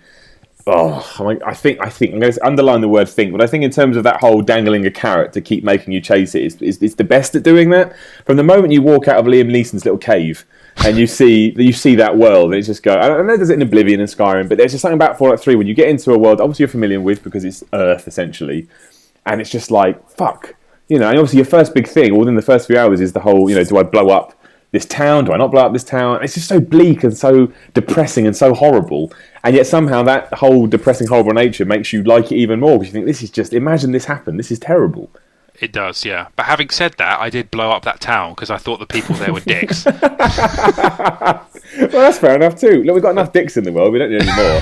I think I'm going to underline the word "think," but I think in terms of that whole dangling a carrot to keep making you chase it, it's the best at doing that. From the moment you walk out of Liam Neeson's little cave and you see that world, and it's just go. I know there's it in Oblivion and Skyrim, but there's just something about Fallout 3 when you get into a world obviously you're familiar with because it's Earth essentially, and it's just like fuck, and obviously your first big thing within the first few hours is the whole, do I blow up this town? Do I not blow up this town? It's just so bleak and so depressing and so horrible. And yet somehow that whole depressing, horrible nature makes you like it even more because you think, this is just, imagine this happened. This is terrible. It does, yeah. But having said that, I did blow up that town because I thought the people there were dicks. Well, that's fair enough too. Look, we've got enough dicks in the world. We don't need any more.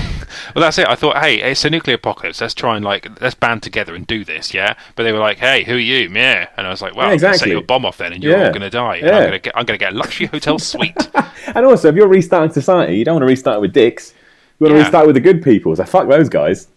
Well, that's it. I thought, hey, it's a nuclear apocalypse. Let's try and let's band together and do this, yeah? But they were like, hey, who are you? Yeah. And I was like, well, I'm going to set your bomb off then and you're all going to die. And I'm going to get a luxury hotel suite. And also, if you're restarting society, you don't want to restart with dicks. You want to restart with the good people. So fuck those guys.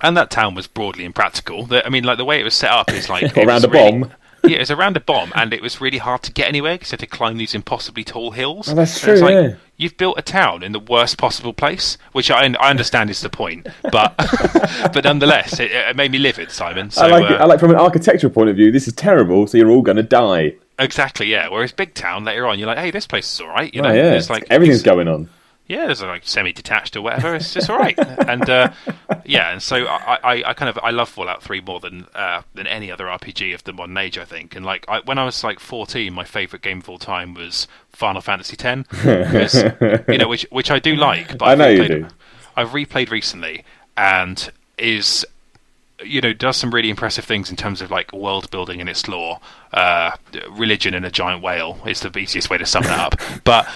And that town was broadly impractical. I mean, like the way it was set up is like around a bomb. Yeah, it was around a bomb, and it was really hard to get anywhere because you had to climb these impossibly tall hills. Oh, that's true. Yeah. You've built a town in the worst possible place, which I understand is the point, but but nonetheless, it made me livid, Simon. So, I like from an architectural point of view, this is terrible. So you're all going to die. Exactly. Yeah. Whereas big town later on, you're like, hey, this place is all right. Yeah. There's like everything's going on. Yeah, there's like semi-detached or whatever. It's just all right, and and so I love Fallout 3 more than any other RPG of the modern age, I think. And when I was like 14, my favourite game of all time was Final Fantasy X, because, which I do like. But I know you do. I've replayed recently, and is does some really impressive things in terms of like world building and its lore. Religion and a giant whale is the easiest way to sum that up. But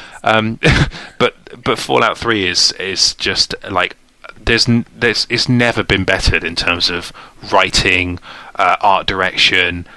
but Fallout 3 is just like it's never been bettered in terms of writing, art direction,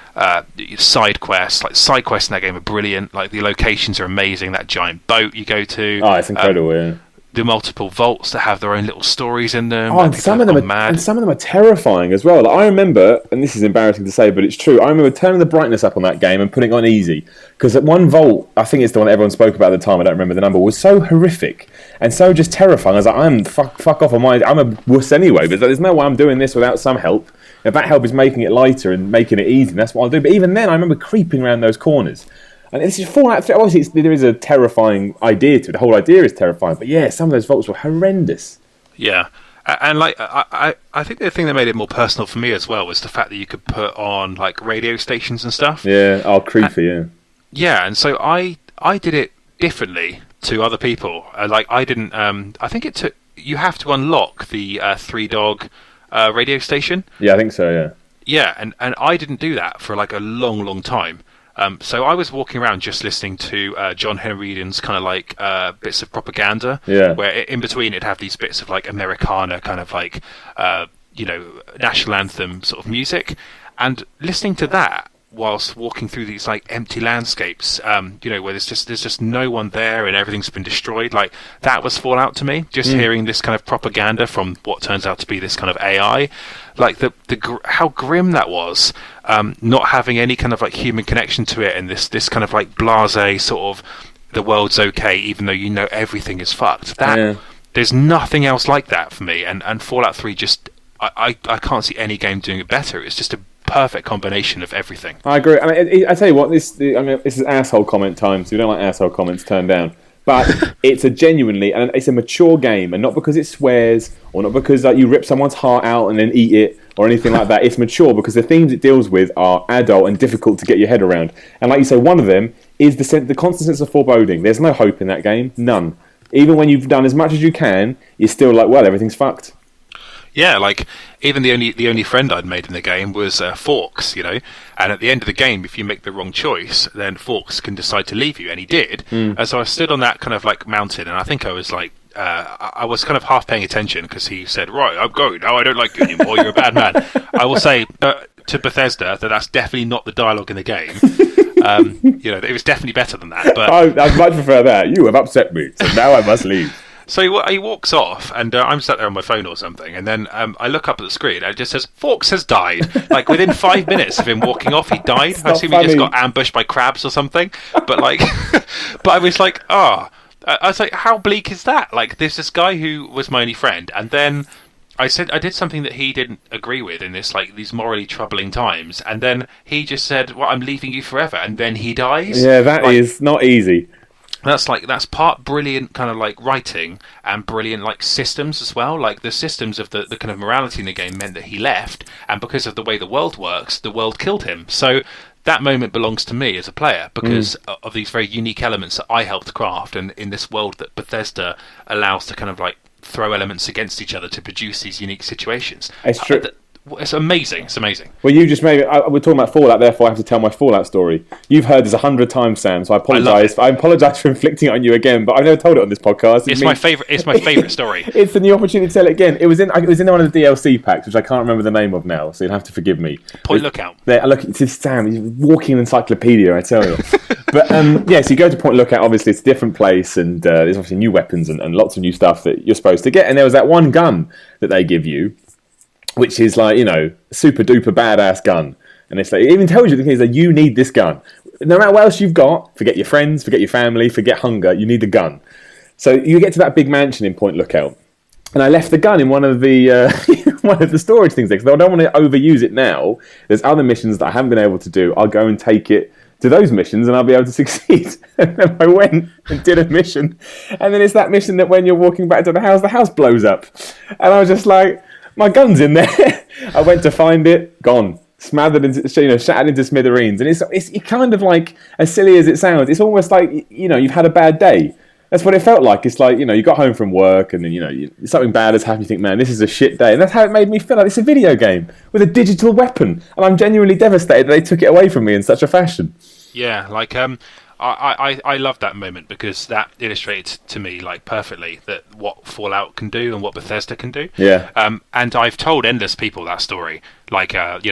side quests. Like side quests in that game are brilliant. Like the locations are amazing. That giant boat you go to. Oh, it's incredible. Yeah. the multiple vaults that have their own little stories in them. Oh, and some of them are terrifying as well. Like, I remember, and this is embarrassing to say, but it's true. I remember turning the brightness up on that game and putting it on easy, because at one vault, I think it's the one everyone spoke about at the time, I don't remember the number, was so horrific and so just terrifying. I was like, fuck off on I'm a wuss anyway, but there's no way I'm doing this without some help. If that help is making it lighter and making it easy, that's what I'll do. But even then, I remember creeping around those corners. And it's just Fallout 3. Obviously, there is a terrifying idea to it. The whole idea is terrifying. But yeah, some of those vaults were horrendous. Yeah. And like I think the thing that made it more personal for me as well was the fact that you could put on like radio stations and stuff. Yeah, creepy, yeah. Yeah, and so I did it differently to other people. Like I didn't. I think it took. You have to unlock the Three Dog radio station. Yeah, I think so. Yeah. Yeah, and I didn't do that for like a long time. So I was walking around just listening to John Henry Eden's kind of like bits of propaganda, where in between it'd have these bits of like Americana kind of like national anthem sort of music, and listening to that whilst walking through these like empty landscapes, where there's just no one there and everything's been destroyed. Like that was Fallout to me. Just hearing this kind of propaganda from what turns out to be this kind of AI, like how grim that was. Not having any kind of like human connection to it, and this kind of like blasé sort of the world's okay even though you know everything is fucked. There's nothing else like that for me, and Fallout 3 just I can't see any game doing it better. It's just a perfect combination of everything. I agree. I mean, I tell you what, this is asshole comment time, so we don't like asshole comments, turn down. But it's a mature game, and not because it swears or not because like you rip someone's heart out and then eat it or anything like that. It's mature because the themes it deals with are adult and difficult to get your head around. And like you say, one of them is the constant sense of foreboding. There's no hope in that game, none. Even when you've done as much as you can, you're still like, well, everything's fucked. Yeah, like even the only friend I'd made in the game was Forks, and at the end of the game, if you make the wrong choice, then Forks can decide to leave you, and he did. And so I stood on that kind of like mountain, and I think I was like, I was kind of half paying attention because he said, "Right, I'm going now. I don't like you anymore. You're a bad man." I will say to Bethesda that's definitely not the dialogue in the game. It was definitely better than that. But I'd much prefer that. You have upset me, so now I must leave. So he walks off, and I'm sat there on my phone or something, and then I look up at the screen, and it just says, Forks has died. Like, within 5 minutes of him walking off, he died. I assume he just got ambushed by crabs or something. But, like, but I was like, I was like, how bleak is that? Like, there's this guy who was my only friend, and then I did something that he didn't agree with in these morally troubling times, and then he just said, well, I'm leaving you forever, and then he dies. Yeah, that is not easy. That's part brilliant kind of like writing and brilliant like systems as well. Like the systems of the kind of morality in the game meant that he left, and because of the way the world works, the world killed him. So that moment belongs to me as a player because of these very unique elements that I helped craft, and in this world that Bethesda allows to kind of like throw elements against each other to produce these unique situations. It's true. It's amazing. It's amazing. Well, you just made we're talking about Fallout, therefore I have to tell my Fallout story. You've heard this 100 times, Sam, so I apologise. I apologise for inflicting it on you again, but I've never told it on this podcast. It's my favourite story. It's the new opportunity to tell it again. It was in one of the DLC packs, which I can't remember the name of now, so you'll have to forgive me. Point Lookout. It's Sam. He's walking encyclopedia, I tell you. But so you go to Point Lookout. Obviously, it's a different place, and there's obviously new weapons and lots of new stuff that you're supposed to get. And there was that one gun that they give you, which is like, super duper badass gun. And it's like, it even tells you that you need this gun. No matter what else you've got, forget your friends, forget your family, forget hunger, you need the gun. So you get to that big mansion in Point Lookout. And I left the gun in one of the one of the storage things there, because I don't want to overuse it now. There's other missions that I haven't been able to do. I'll go and take it to those missions and I'll be able to succeed. And then I went and did a mission. And then it's that mission that when you're walking back to the house blows up. And I was just like, my gun's in there. I went to find it, gone, smothered into, shattered into smithereens. And it's kind of like, as silly as it sounds, it's almost like, you've had a bad day. That's what it felt like. It's like, you got home from work and then, something bad has happened. You think, man, this is a shit day. And that's how it made me feel. Like it's a video game with a digital weapon. And I'm genuinely devastated that they took it away from me in such a fashion. Yeah, like, I love that moment because that illustrates to me like perfectly that what Fallout can do and what Bethesda can do. Yeah. And I've told endless people that story. Like, I've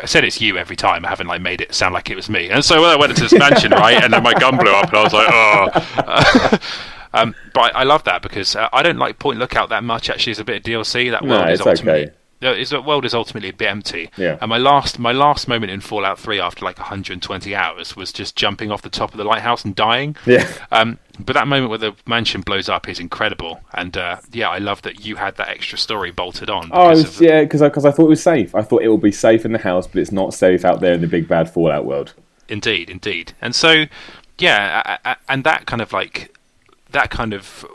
said it's you every time. I haven't like made it sound like it was me. And so when I went into this mansion, right, and then my gun blew up, and I was like, oh. But I love that because I don't like Point Lookout that much. Actually, as a bit of DLC. That world is it's ultimately. okay. The world is ultimately a bit empty. Yeah. And my last moment in Fallout 3 after like 120 hours was just jumping off the top of the lighthouse and dying. Yeah. But that moment where the mansion blows up is incredible. And I love that you had that extra story bolted on. Because I thought it was safe. I thought it would be safe in the house, but it's not safe out there in the big bad Fallout world. Indeed. And so, and that kind of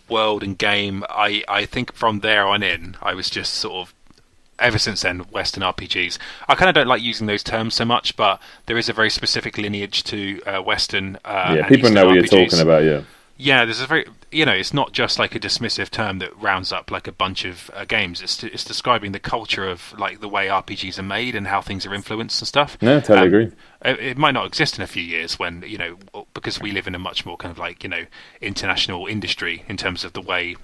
world and game, I think from there on in, I was just sort of, ever since then, Western RPGs. I kind of don't like using those terms so much, but there is a very specific lineage to Western and people Eastern know what RPGs. you're talking about, yeah. Yeah, there's a very, it's not just like a dismissive term that rounds up like a bunch of games. It's describing the culture of like the way RPGs are made and how things are influenced and stuff. No, totally agree. It might not exist in a few years when, because we live in a much more kind of like, international industry in terms of the way,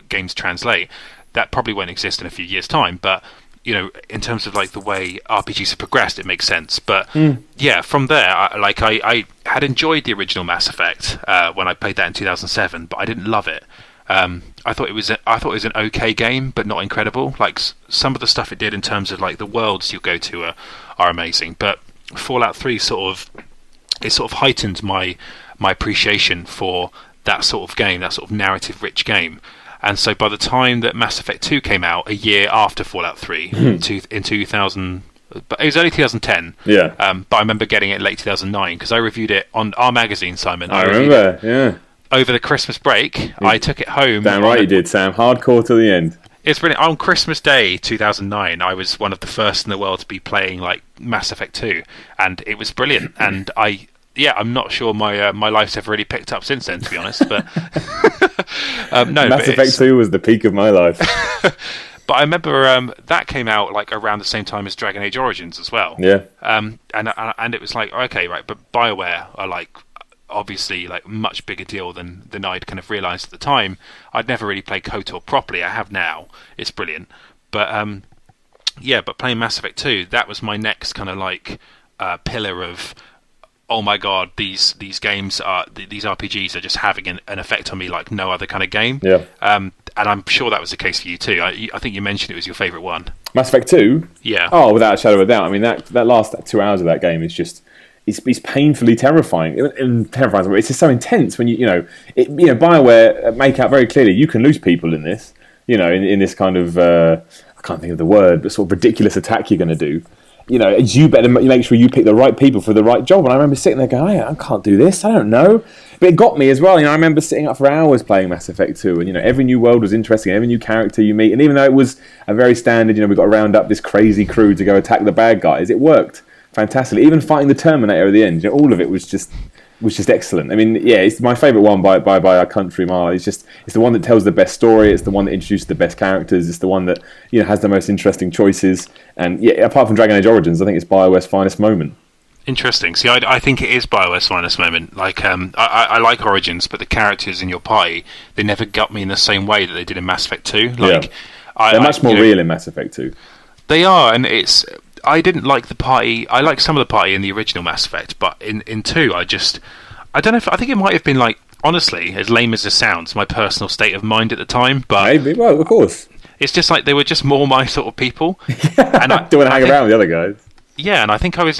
games translate. That probably won't exist in a few years' time, but in terms of like the way RPGs have progressed, it makes sense. But from there, I had enjoyed the original Mass Effect when I played that in 2007, but I didn't love it. I thought it was an okay game, but not incredible. Like some of the stuff it did in terms of like the worlds you go to are amazing, but Fallout 3 sort of heightened my appreciation for that sort of game, that sort of narrative-rich game. And so by the time that Mass Effect 2 came out, a year after Fallout 3, in 2000, but it was early 2010. Yeah. But I remember getting it in late 2009 because I reviewed it on our magazine, Simon. I remember, yeah. Over the Christmas break, I took it home. Damn right you did, Sam. Hardcore to the end. It's brilliant. On Christmas Day 2009, I was one of the first in the world to be playing like Mass Effect 2, and it was brilliant. And I'm not sure my life's ever really picked up since then, to be honest. But Mass Effect 2 was the peak of my life. But I remember that came out like around the same time as Dragon Age Origins as well. Yeah. And it was like, okay, right, but BioWare are like obviously like much bigger deal than I'd kind of realised at the time. I'd never really played KOTOR properly. I have now. It's brilliant. But but playing Mass Effect 2, that was my next kind of like pillar of, oh my god, these games are these RPGs are just having an effect on me like no other kind of game. Yeah. And I'm sure that was the case for you too. I think you mentioned it was your favourite one. Mass Effect 2? Yeah. Oh, without a shadow of a doubt. I mean, that last 2 hours of that game is just, it's painfully terrifying. And terrifying, but it's just so intense when BioWare make out very clearly you can lose people in this. In this kind of I can't think of the word, but sort of ridiculous attack you're going to do. You better make sure you pick the right people for the right job. And I remember sitting there going, I can't do this. I don't know. But it got me as well. I remember sitting up for hours playing Mass Effect 2. And, every new world was interesting. Every new character you meet. And even though it was a very standard, we've got to round up this crazy crew to go attack the bad guys, it worked fantastically. Even fighting the Terminator at the end, all of it was just excellent. I mean, it's my favourite one by a country mile. It's the one that tells the best story. It's the one that introduces the best characters. It's the one that has the most interesting choices. And apart from Dragon Age Origins, I think it's BioWare's finest moment. Interesting. See, I think it is BioWare's finest moment. Like, I like Origins, but the characters in your party, they never got me in the same way that they did in Mass Effect 2. Like, they're much more real in Mass Effect 2. They are, and I didn't like the party. I liked some of the party in the original Mass Effect, but in 2, I don't know. I think it might have been like, honestly, as lame as this sounds, my personal state of mind at the time. But maybe, well, of course, it's just like they were just more my sort of people. And I don't want to hang around with the other guys. Yeah, and I think I was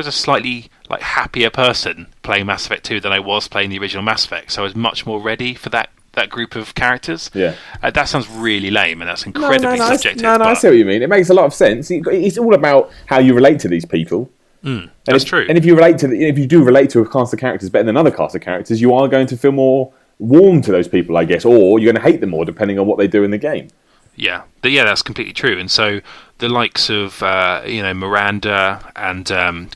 a slightly like happier person playing Mass Effect 2 than I was playing the original Mass Effect. So I was much more ready for that group of characters. Yeah, that sounds really lame, and that's incredibly subjective. I see what you mean. It makes a lot of sense. It's all about how you relate to these people. That's true. And if you do relate to a cast of characters better than another cast of characters, you are going to feel more warm to those people, I guess, or you're going to hate them more depending on what they do in the game. Yeah, that's completely true. And so the likes of Miranda and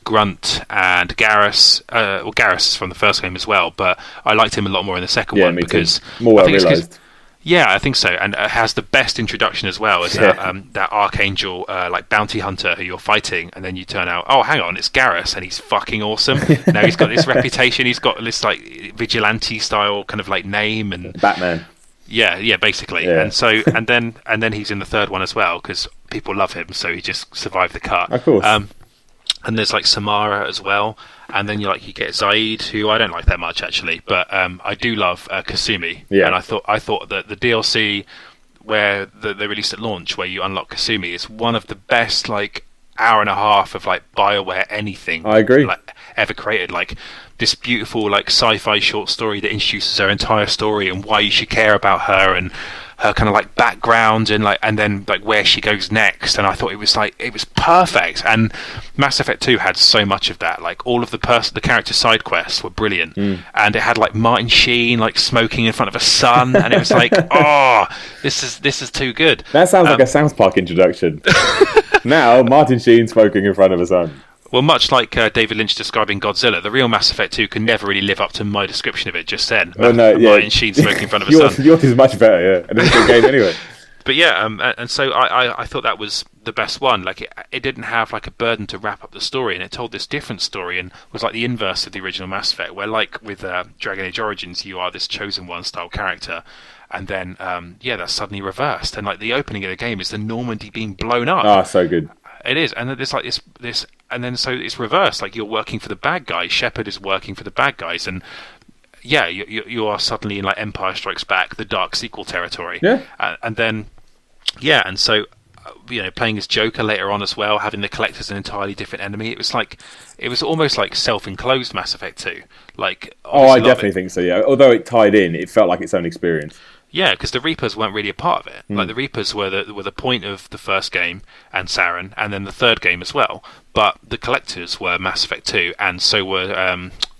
Grunt and Garrus. Garrus is from the first game as well, but I liked him a lot more in the second one because more well realised. Yeah, I think so, and it has the best introduction as well as that Archangel like bounty hunter who you're fighting, and then you turn out, oh, hang on, it's Garrus, and he's fucking awesome. Now he's got this reputation, he's got this like vigilante style kind of like name and Batman. Yeah, basically. Yeah. And so and then he's in the third one as well because people love him, so he just survived the cut. Of course. And there's like Samara as well, and then you get Zaid, who I don't like that much actually, but I do love Kasumi. Yeah. And I thought that the DLC where they released at launch, where you unlock Kasumi, is one of the best hour and a half of BioWare anything I agree. Ever created. This beautiful sci-fi short story that introduces her entire story and why you should care about her and her kind of background and then where she goes next. And I thought it was perfect. And Mass Effect 2 had so much of that. All of the character side quests were brilliant, and it had Martin Sheen smoking in front of a sun, and it was oh, this is too good. That sounds like a South Park introduction. Now Martin Sheen smoking in front of a sun. Well, much like David Lynch describing Godzilla, the real Mass Effect 2 can never really live up to my description of it just then. Martin Sheen smoking in front of a sun. Yours is much better, yeah. And it's a good game anyway. But yeah, and so I thought that was the best one. It didn't have a burden to wrap up the story, and it told this different story and was the inverse of the original Mass Effect, where with Dragon Age Origins, you are this chosen one style character. And then, that's suddenly reversed. And the opening of the game is the Normandy being blown up. Ah, so good. It is, and then there's this, and then so it's reversed. You're working for the bad guys. Shepard is working for the bad guys, and yeah, you are suddenly in Empire Strikes Back, the dark sequel territory. Yeah, and then and so playing as Joker later on as well, having the Collector's an entirely different enemy. It was almost self-enclosed Mass Effect 2. I definitely think so. Yeah, although it tied in, it felt like its own experience. Yeah, because the Reapers weren't really a part of it. The Reapers were the point of the first game and Saren, and then the third game as well. But the Collectors were Mass Effect 2, and so were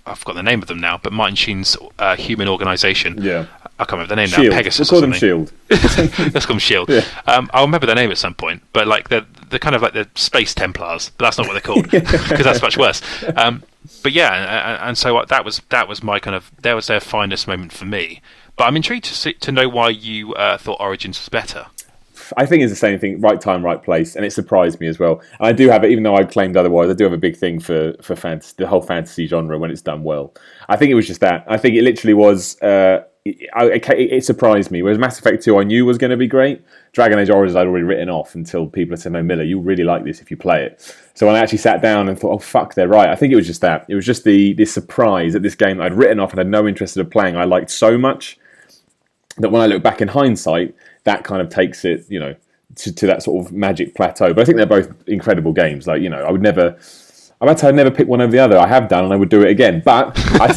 I've forgotten the name of them now. But Martin Sheen's human organisation. Yeah, I can't remember the name Shield. now. Pegasus. We'll call them Shield. Let's call them Shield. Yeah. I'll remember their name at some point. But they're kind of the Space Templars, but that's not what they're called because that's much worse. But yeah, and so that was my that was their finest moment for me. But I'm intrigued to know why you thought Origins was better. I think it's the same thing, right time, right place, and it surprised me as well. And I do have it, even though I claimed otherwise, I do have a big thing for fantasy, the whole fantasy genre when it's done well. I think it was just that. I think it literally was. It surprised me. Whereas Mass Effect 2 I knew was going to be great. Dragon Age Origins I'd already written off until people had said, no, Miller, you'll really like this if you play it. So when I actually sat down and thought, oh, fuck, they're right. I think it was just that. It was just the surprise that this game that I'd written off and had no interest in playing, I liked so much that when I look back in hindsight, that kind of takes it, to that sort of magic plateau. But I think they're both incredible games. I'd never pick one over the other. I have done, and I would do it again. But I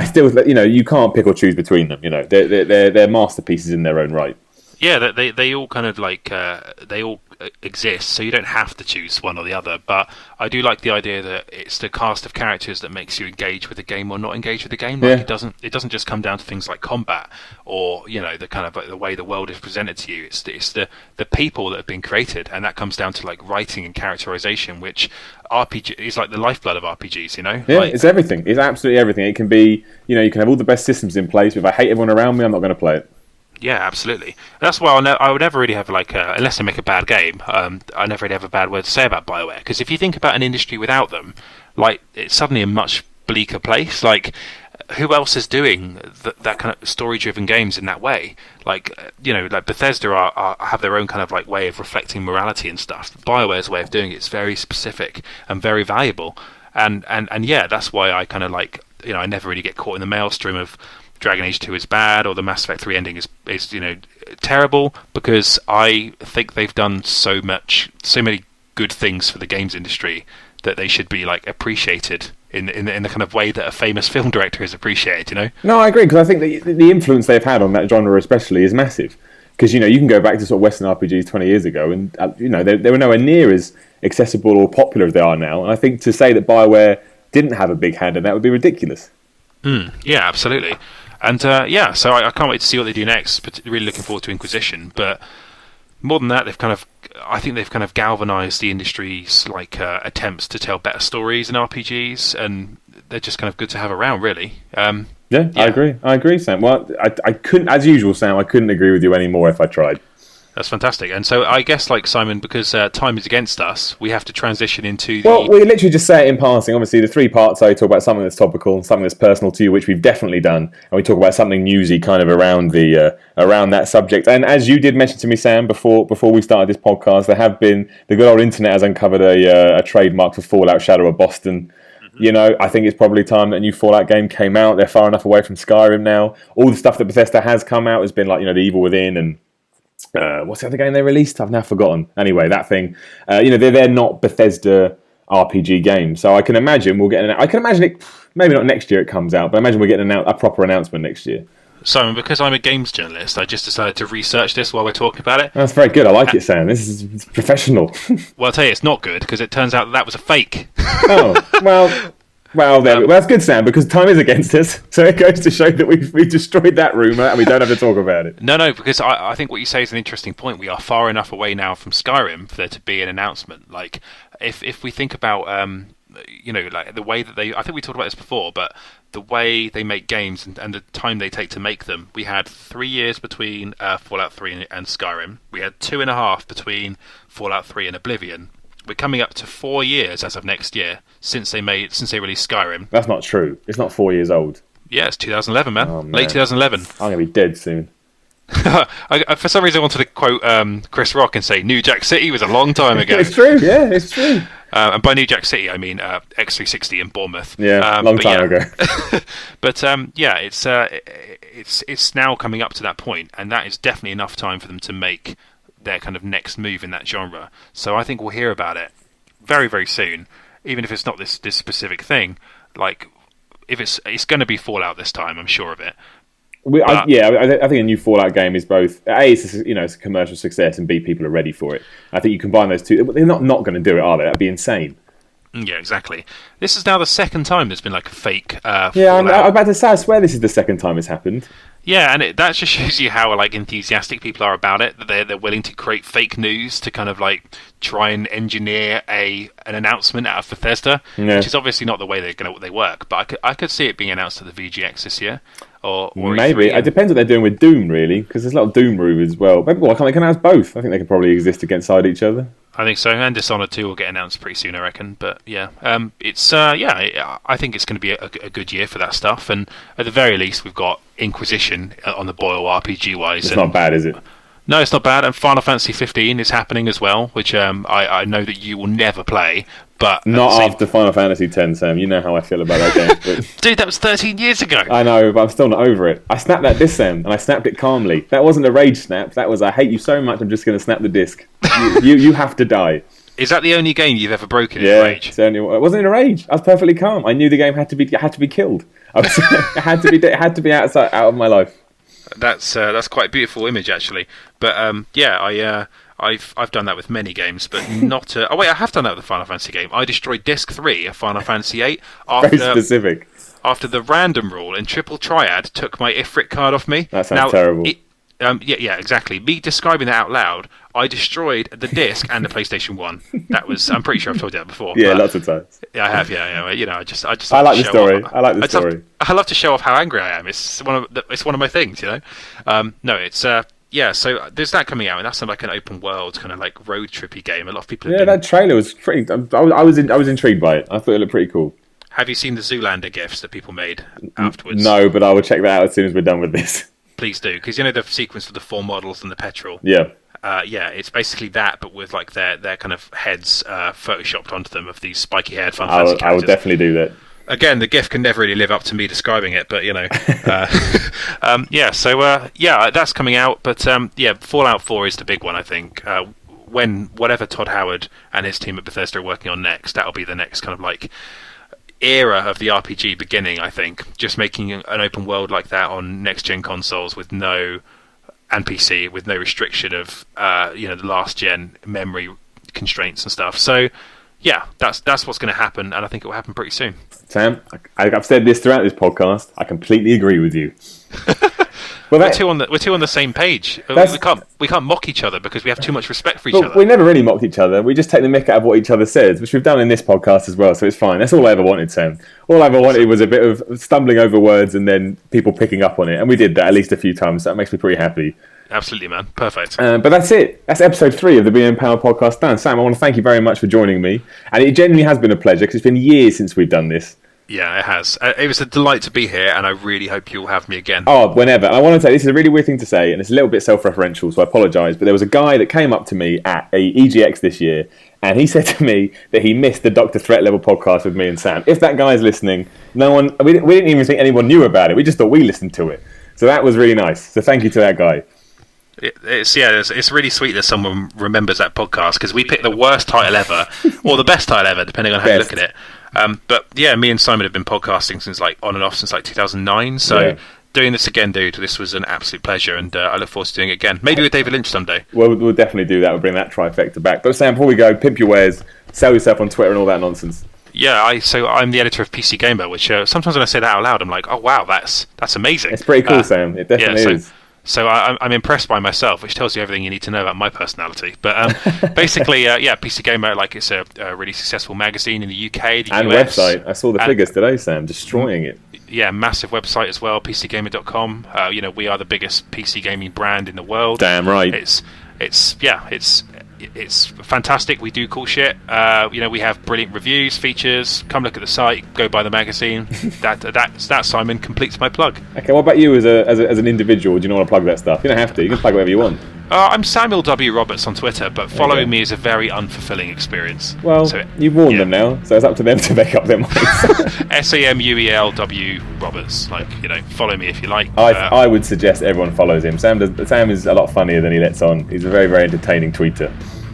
still, you can't pick or choose between them. They're masterpieces in their own right. Yeah, they all kind of they all exist, so you don't have to choose one or the other. But I do like the idea that it's the cast of characters that makes you engage with the game or not engage with the game. It doesn't just come down to things like combat or the kind of the way the world is presented to you. It's the people that have been created, and that comes down to writing and characterization, which RPG is the lifeblood of RPGs. Yeah, it's everything. It's absolutely everything. It can be you can have all the best systems in place, but if I hate everyone around me, I'm not going to play it. Yeah, absolutely. That's why I would never really have unless they make a bad game, I never really have a bad word to say about BioWare. Because if you think about an industry without them, it's suddenly a much bleaker place. Who else is doing that kind of story-driven games in that way? Bethesda have their own kind of way of reflecting morality and stuff. BioWare's way of doing it is very specific and very valuable. And yeah, that's why I kind of I never really get caught in the maelstrom of Dragon Age 2 is bad or the Mass Effect 3 ending is terrible, because I think they've done so many good things for the games industry that they should be appreciated in the kind of way that a famous film director is appreciated. No, I agree, because I think the influence they've had on that genre especially is massive. Because you can go back to sort of Western RPGs 20 years ago, and they were nowhere near as accessible or popular as they are now. And I think to say that BioWare didn't have a big hand in that would be ridiculous. Yeah, absolutely. And so I can't wait to see what they do next. But really looking forward to Inquisition. But more than that, I think they've kind of galvanized the industry's attempts to tell better stories in RPGs, and they're just kind of good to have around, really. Yeah, I agree, Sam. Well, I couldn't, as usual, Sam. I couldn't agree with you any more if I tried. That's fantastic. And so I guess, Simon, because time is against us, we have to transition into Well, we literally just say it in passing. Obviously, the three parts, I talk about something that's topical and something that's personal to you, which we've definitely done. And we talk about something newsy kind of around that subject. And as you did mention to me, Sam, before we started this podcast, the good old internet has uncovered a trademark for Fallout Shadow of Boston. You know, I think it's probably time that a new Fallout game came out. They're far enough away from Skyrim now. All the stuff that Bethesda has come out has been like, The Evil Within and what's the other game they released? I've now forgotten. Anyway, that thing. They're not Bethesda RPG games, so I can imagine we'll get. I can imagine it. Maybe not next year it comes out, but I imagine we're getting a proper announcement next year. Simon, because I'm a games journalist, I just decided to research this while we're talking about it. That's very good. I like it, Sam. This is professional. Well, I'll tell you, it's not good because it turns out that was a fake. Oh, well, that's good, Sam, because time is against us. So it goes to show that we've destroyed that rumour and we don't have to talk about it. No, because I think what you say is an interesting point. We are far enough away now from Skyrim for there to be an announcement. Like, if we think about, like the way that I think we talked about this before, but the way they make games and the time they take to make them. We had 3 years between Fallout 3 and Skyrim. We had 2.5 between Fallout 3 and Oblivion. We're coming up to 4 years as of next year since they released Skyrim. That's not true. It's not 4 years old. Yeah, it's 2011, man. Oh, man. Late 2011. I'm going to be dead soon. For some reason, I wanted to quote Chris Rock and say New Jack City was a long time ago. It's true. Yeah, it's true. And by New Jack City, I mean X360 in Bournemouth. Yeah, long time ago. But it's now coming up to that point, and that is definitely enough time for them to make their kind of next move in that genre. So I think we'll hear about it very, very soon, even if it's not this specific thing. Like, if it's going to be Fallout this time, I'm sure of it. I think a new Fallout game is both it's a commercial success, and B, people are ready for it. I think you combine those two. They're not going to do it, are they? That'd be insane. Yeah, exactly. This is now the second time there's been like a fake. I'm about to say. I swear this is the second time it's happened. Yeah, and that just shows you how like enthusiastic people are about it. That they're willing to create fake news to kind of like try and engineer an announcement out of Bethesda, which is obviously not the way they work. But I could see it being announced at the VGX this year. Or maybe it depends what they're doing with Doom, really, because there's a lot of Doom rumours as well. Maybe they can announce both. I think they can probably exist against each other. I think so, and Dishonored 2 will get announced pretty soon, I reckon. But yeah, I think it's going to be a good year for that stuff. And at the very least, we've got Inquisition on the boil RPG wise. It's not bad, is it? No, it's not bad. And Final Fantasy 15 is happening as well, which I know that you will never play. But not after Final Fantasy X, Sam. You know how I feel about that game. But... Dude, that was 13 years ago. I know, but I'm still not over it. I snapped that disc, Sam, and I snapped it calmly. That wasn't a rage snap. That was, I hate you so much, I'm just going to snap the disc. You have to die. Is that the only game you've ever broken in rage? It wasn't in a rage. I was perfectly calm. I knew the game had to be killed. It had to be out of my life. That's quite a beautiful image, actually. But I've done that with many games, but not. I have done that with a Final Fantasy game. I destroyed Disc 3 of Final Fantasy VIII very specific. After the random rule in Triple Triad took my Ifrit card off me. That sounds terrible. Yeah, exactly. Me describing that out loud, I destroyed the disc and the PlayStation 1. That was. I'm pretty sure I've told you that before. Yeah, lots of times. Yeah, I have. Yeah. I just. I like the story. I like the story. I love to show off how angry I am. It's one of my things, No, it's. Yeah, so there's that coming out, and that's like an open world kind of like road trippy game. A lot of people. That trailer was pretty. I was intrigued by it. I thought it looked pretty cool. Have you seen the Zoolander gifs that people made afterwards? No, but I will check that out as soon as we're done with this. Please do, because the sequence with the 4 models and the petrol. Yeah. It's basically that, but with like their kind of heads photoshopped onto them of these spiky-haired Final Fantasy characters. I will definitely do that. Again, the GIF can never really live up to me describing it, but that's coming out. But Fallout 4 is the big one, I think. Whatever Todd Howard and his team at Bethesda are working on next, that'll be the next kind of like era of the RPG beginning, I think. Just making an open world like that on next-gen consoles with and PC with no restriction of the last-gen memory constraints and stuff. So yeah, that's what's going to happen, and I think it will happen pretty soon. Sam, I've said this throughout this podcast. I completely agree with you. We're two on the same page. We can't mock each other because we have too much respect for each other. We never really mocked each other. We just take the mick out of what each other says, which we've done in this podcast as well. So it's fine. That's all I ever wanted, Sam. All I ever wanted was a bit of stumbling over words and then people picking up on it, and we did that at least a few times. So that makes me pretty happy. Absolutely, man. Perfect. But that's it. That's episode 3 of the Be-Mpowered podcast done. Sam, I want to thank you very much for joining me. And it genuinely has been a pleasure because it's been years since we've done this. Yeah, it has. It was a delight to be here, and I really hope you'll have me again. Oh, whenever. And I want to say, this is a really weird thing to say, and it's a little bit self-referential, so I apologise, but there was a guy that came up to me at a EGX this year, and he said to me that he missed the Dr. Threat Level podcast with me and Sam. If that guy's listening, we didn't even think anyone knew about it. We just thought we listened to it. So that was really nice. So thank you to that guy. It's really sweet that someone remembers that podcast, because we picked the worst title ever, or the best title ever, depending on how you look at it. But yeah, me and Simon have been podcasting since on and off since 2009. So doing this again, dude, this was an absolute pleasure, and I look forward to doing it again. Maybe with David Lynch someday. Well, we'll definitely do that. We'll bring that trifecta back. But Sam, before we go, pimp your wares, sell yourself on Twitter and all that nonsense. Yeah, I'm the editor of PC Gamer, which sometimes when I say that out loud, I'm like, oh wow, that's amazing. It's pretty cool, Sam. It definitely is. So I'm impressed by myself, which tells you everything you need to know about my personality. But basically, PC Gamer, it's a really successful magazine in the UK, the and US. Website. I saw the figures today, Sam, destroying it. Yeah, massive website as well, pcgamer.com. We are the biggest PC gaming brand in the world. Damn right. It's fantastic. We do cool shit. We have brilliant reviews, features. Come look at the site. Go buy the magazine. that Simon completes my plug. Okay, what about you as an individual? Do you not want to plug that stuff? You don't have to. You can plug whatever you want. I'm Samuel W. Roberts on Twitter, but following me is a very unfulfilling experience. Well, you've warned them now, so it's up to them to make up their minds. SAMUELW Roberts. Follow me if you like. I would suggest everyone follows him. Sam is a lot funnier than he lets on. He's a very, very entertaining tweeter.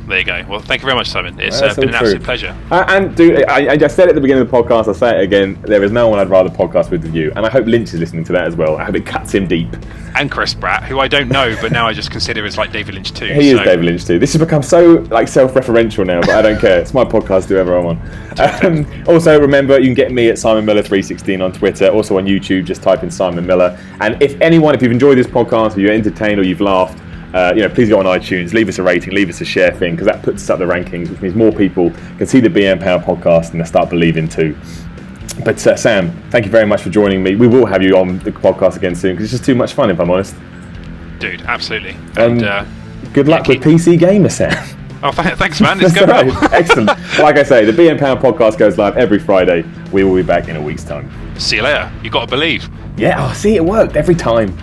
There you go. Well, thank you very much, Simon. It's been an absolute pleasure. I just said it at the beginning of the podcast, I'll say it again, there is no one I'd rather podcast with than you, and I hope Lynch is listening to that as well. I hope it cuts him deep. And Chris Pratt, who I don't know, but now I just consider as like David Lynch too. He is David Lynch too. This has become so self-referential now, but I don't care. It's my podcast, do whatever I want. Also, remember, you can get me at Simon Miller 316 on Twitter, also on YouTube, just type in Simon Miller. And if you've enjoyed this podcast, or you're entertained, or you've laughed, please go on iTunes, leave us a rating, leave us a share thing, because that puts us up the rankings, which means more people can see the Be-Mpowered podcast and they start believing too. But Sam, thank you very much for joining me. We will have you on the podcast again soon, because it's just too much fun, if I'm honest. Dude, absolutely. And good luck with PC Gamer, Sam. Oh, thanks, man. It's going well. Excellent. Like I say, the Be-Mpowered podcast goes live every Friday. We will be back in a week's time. See you later. You got to believe. Yeah, see, it worked every time.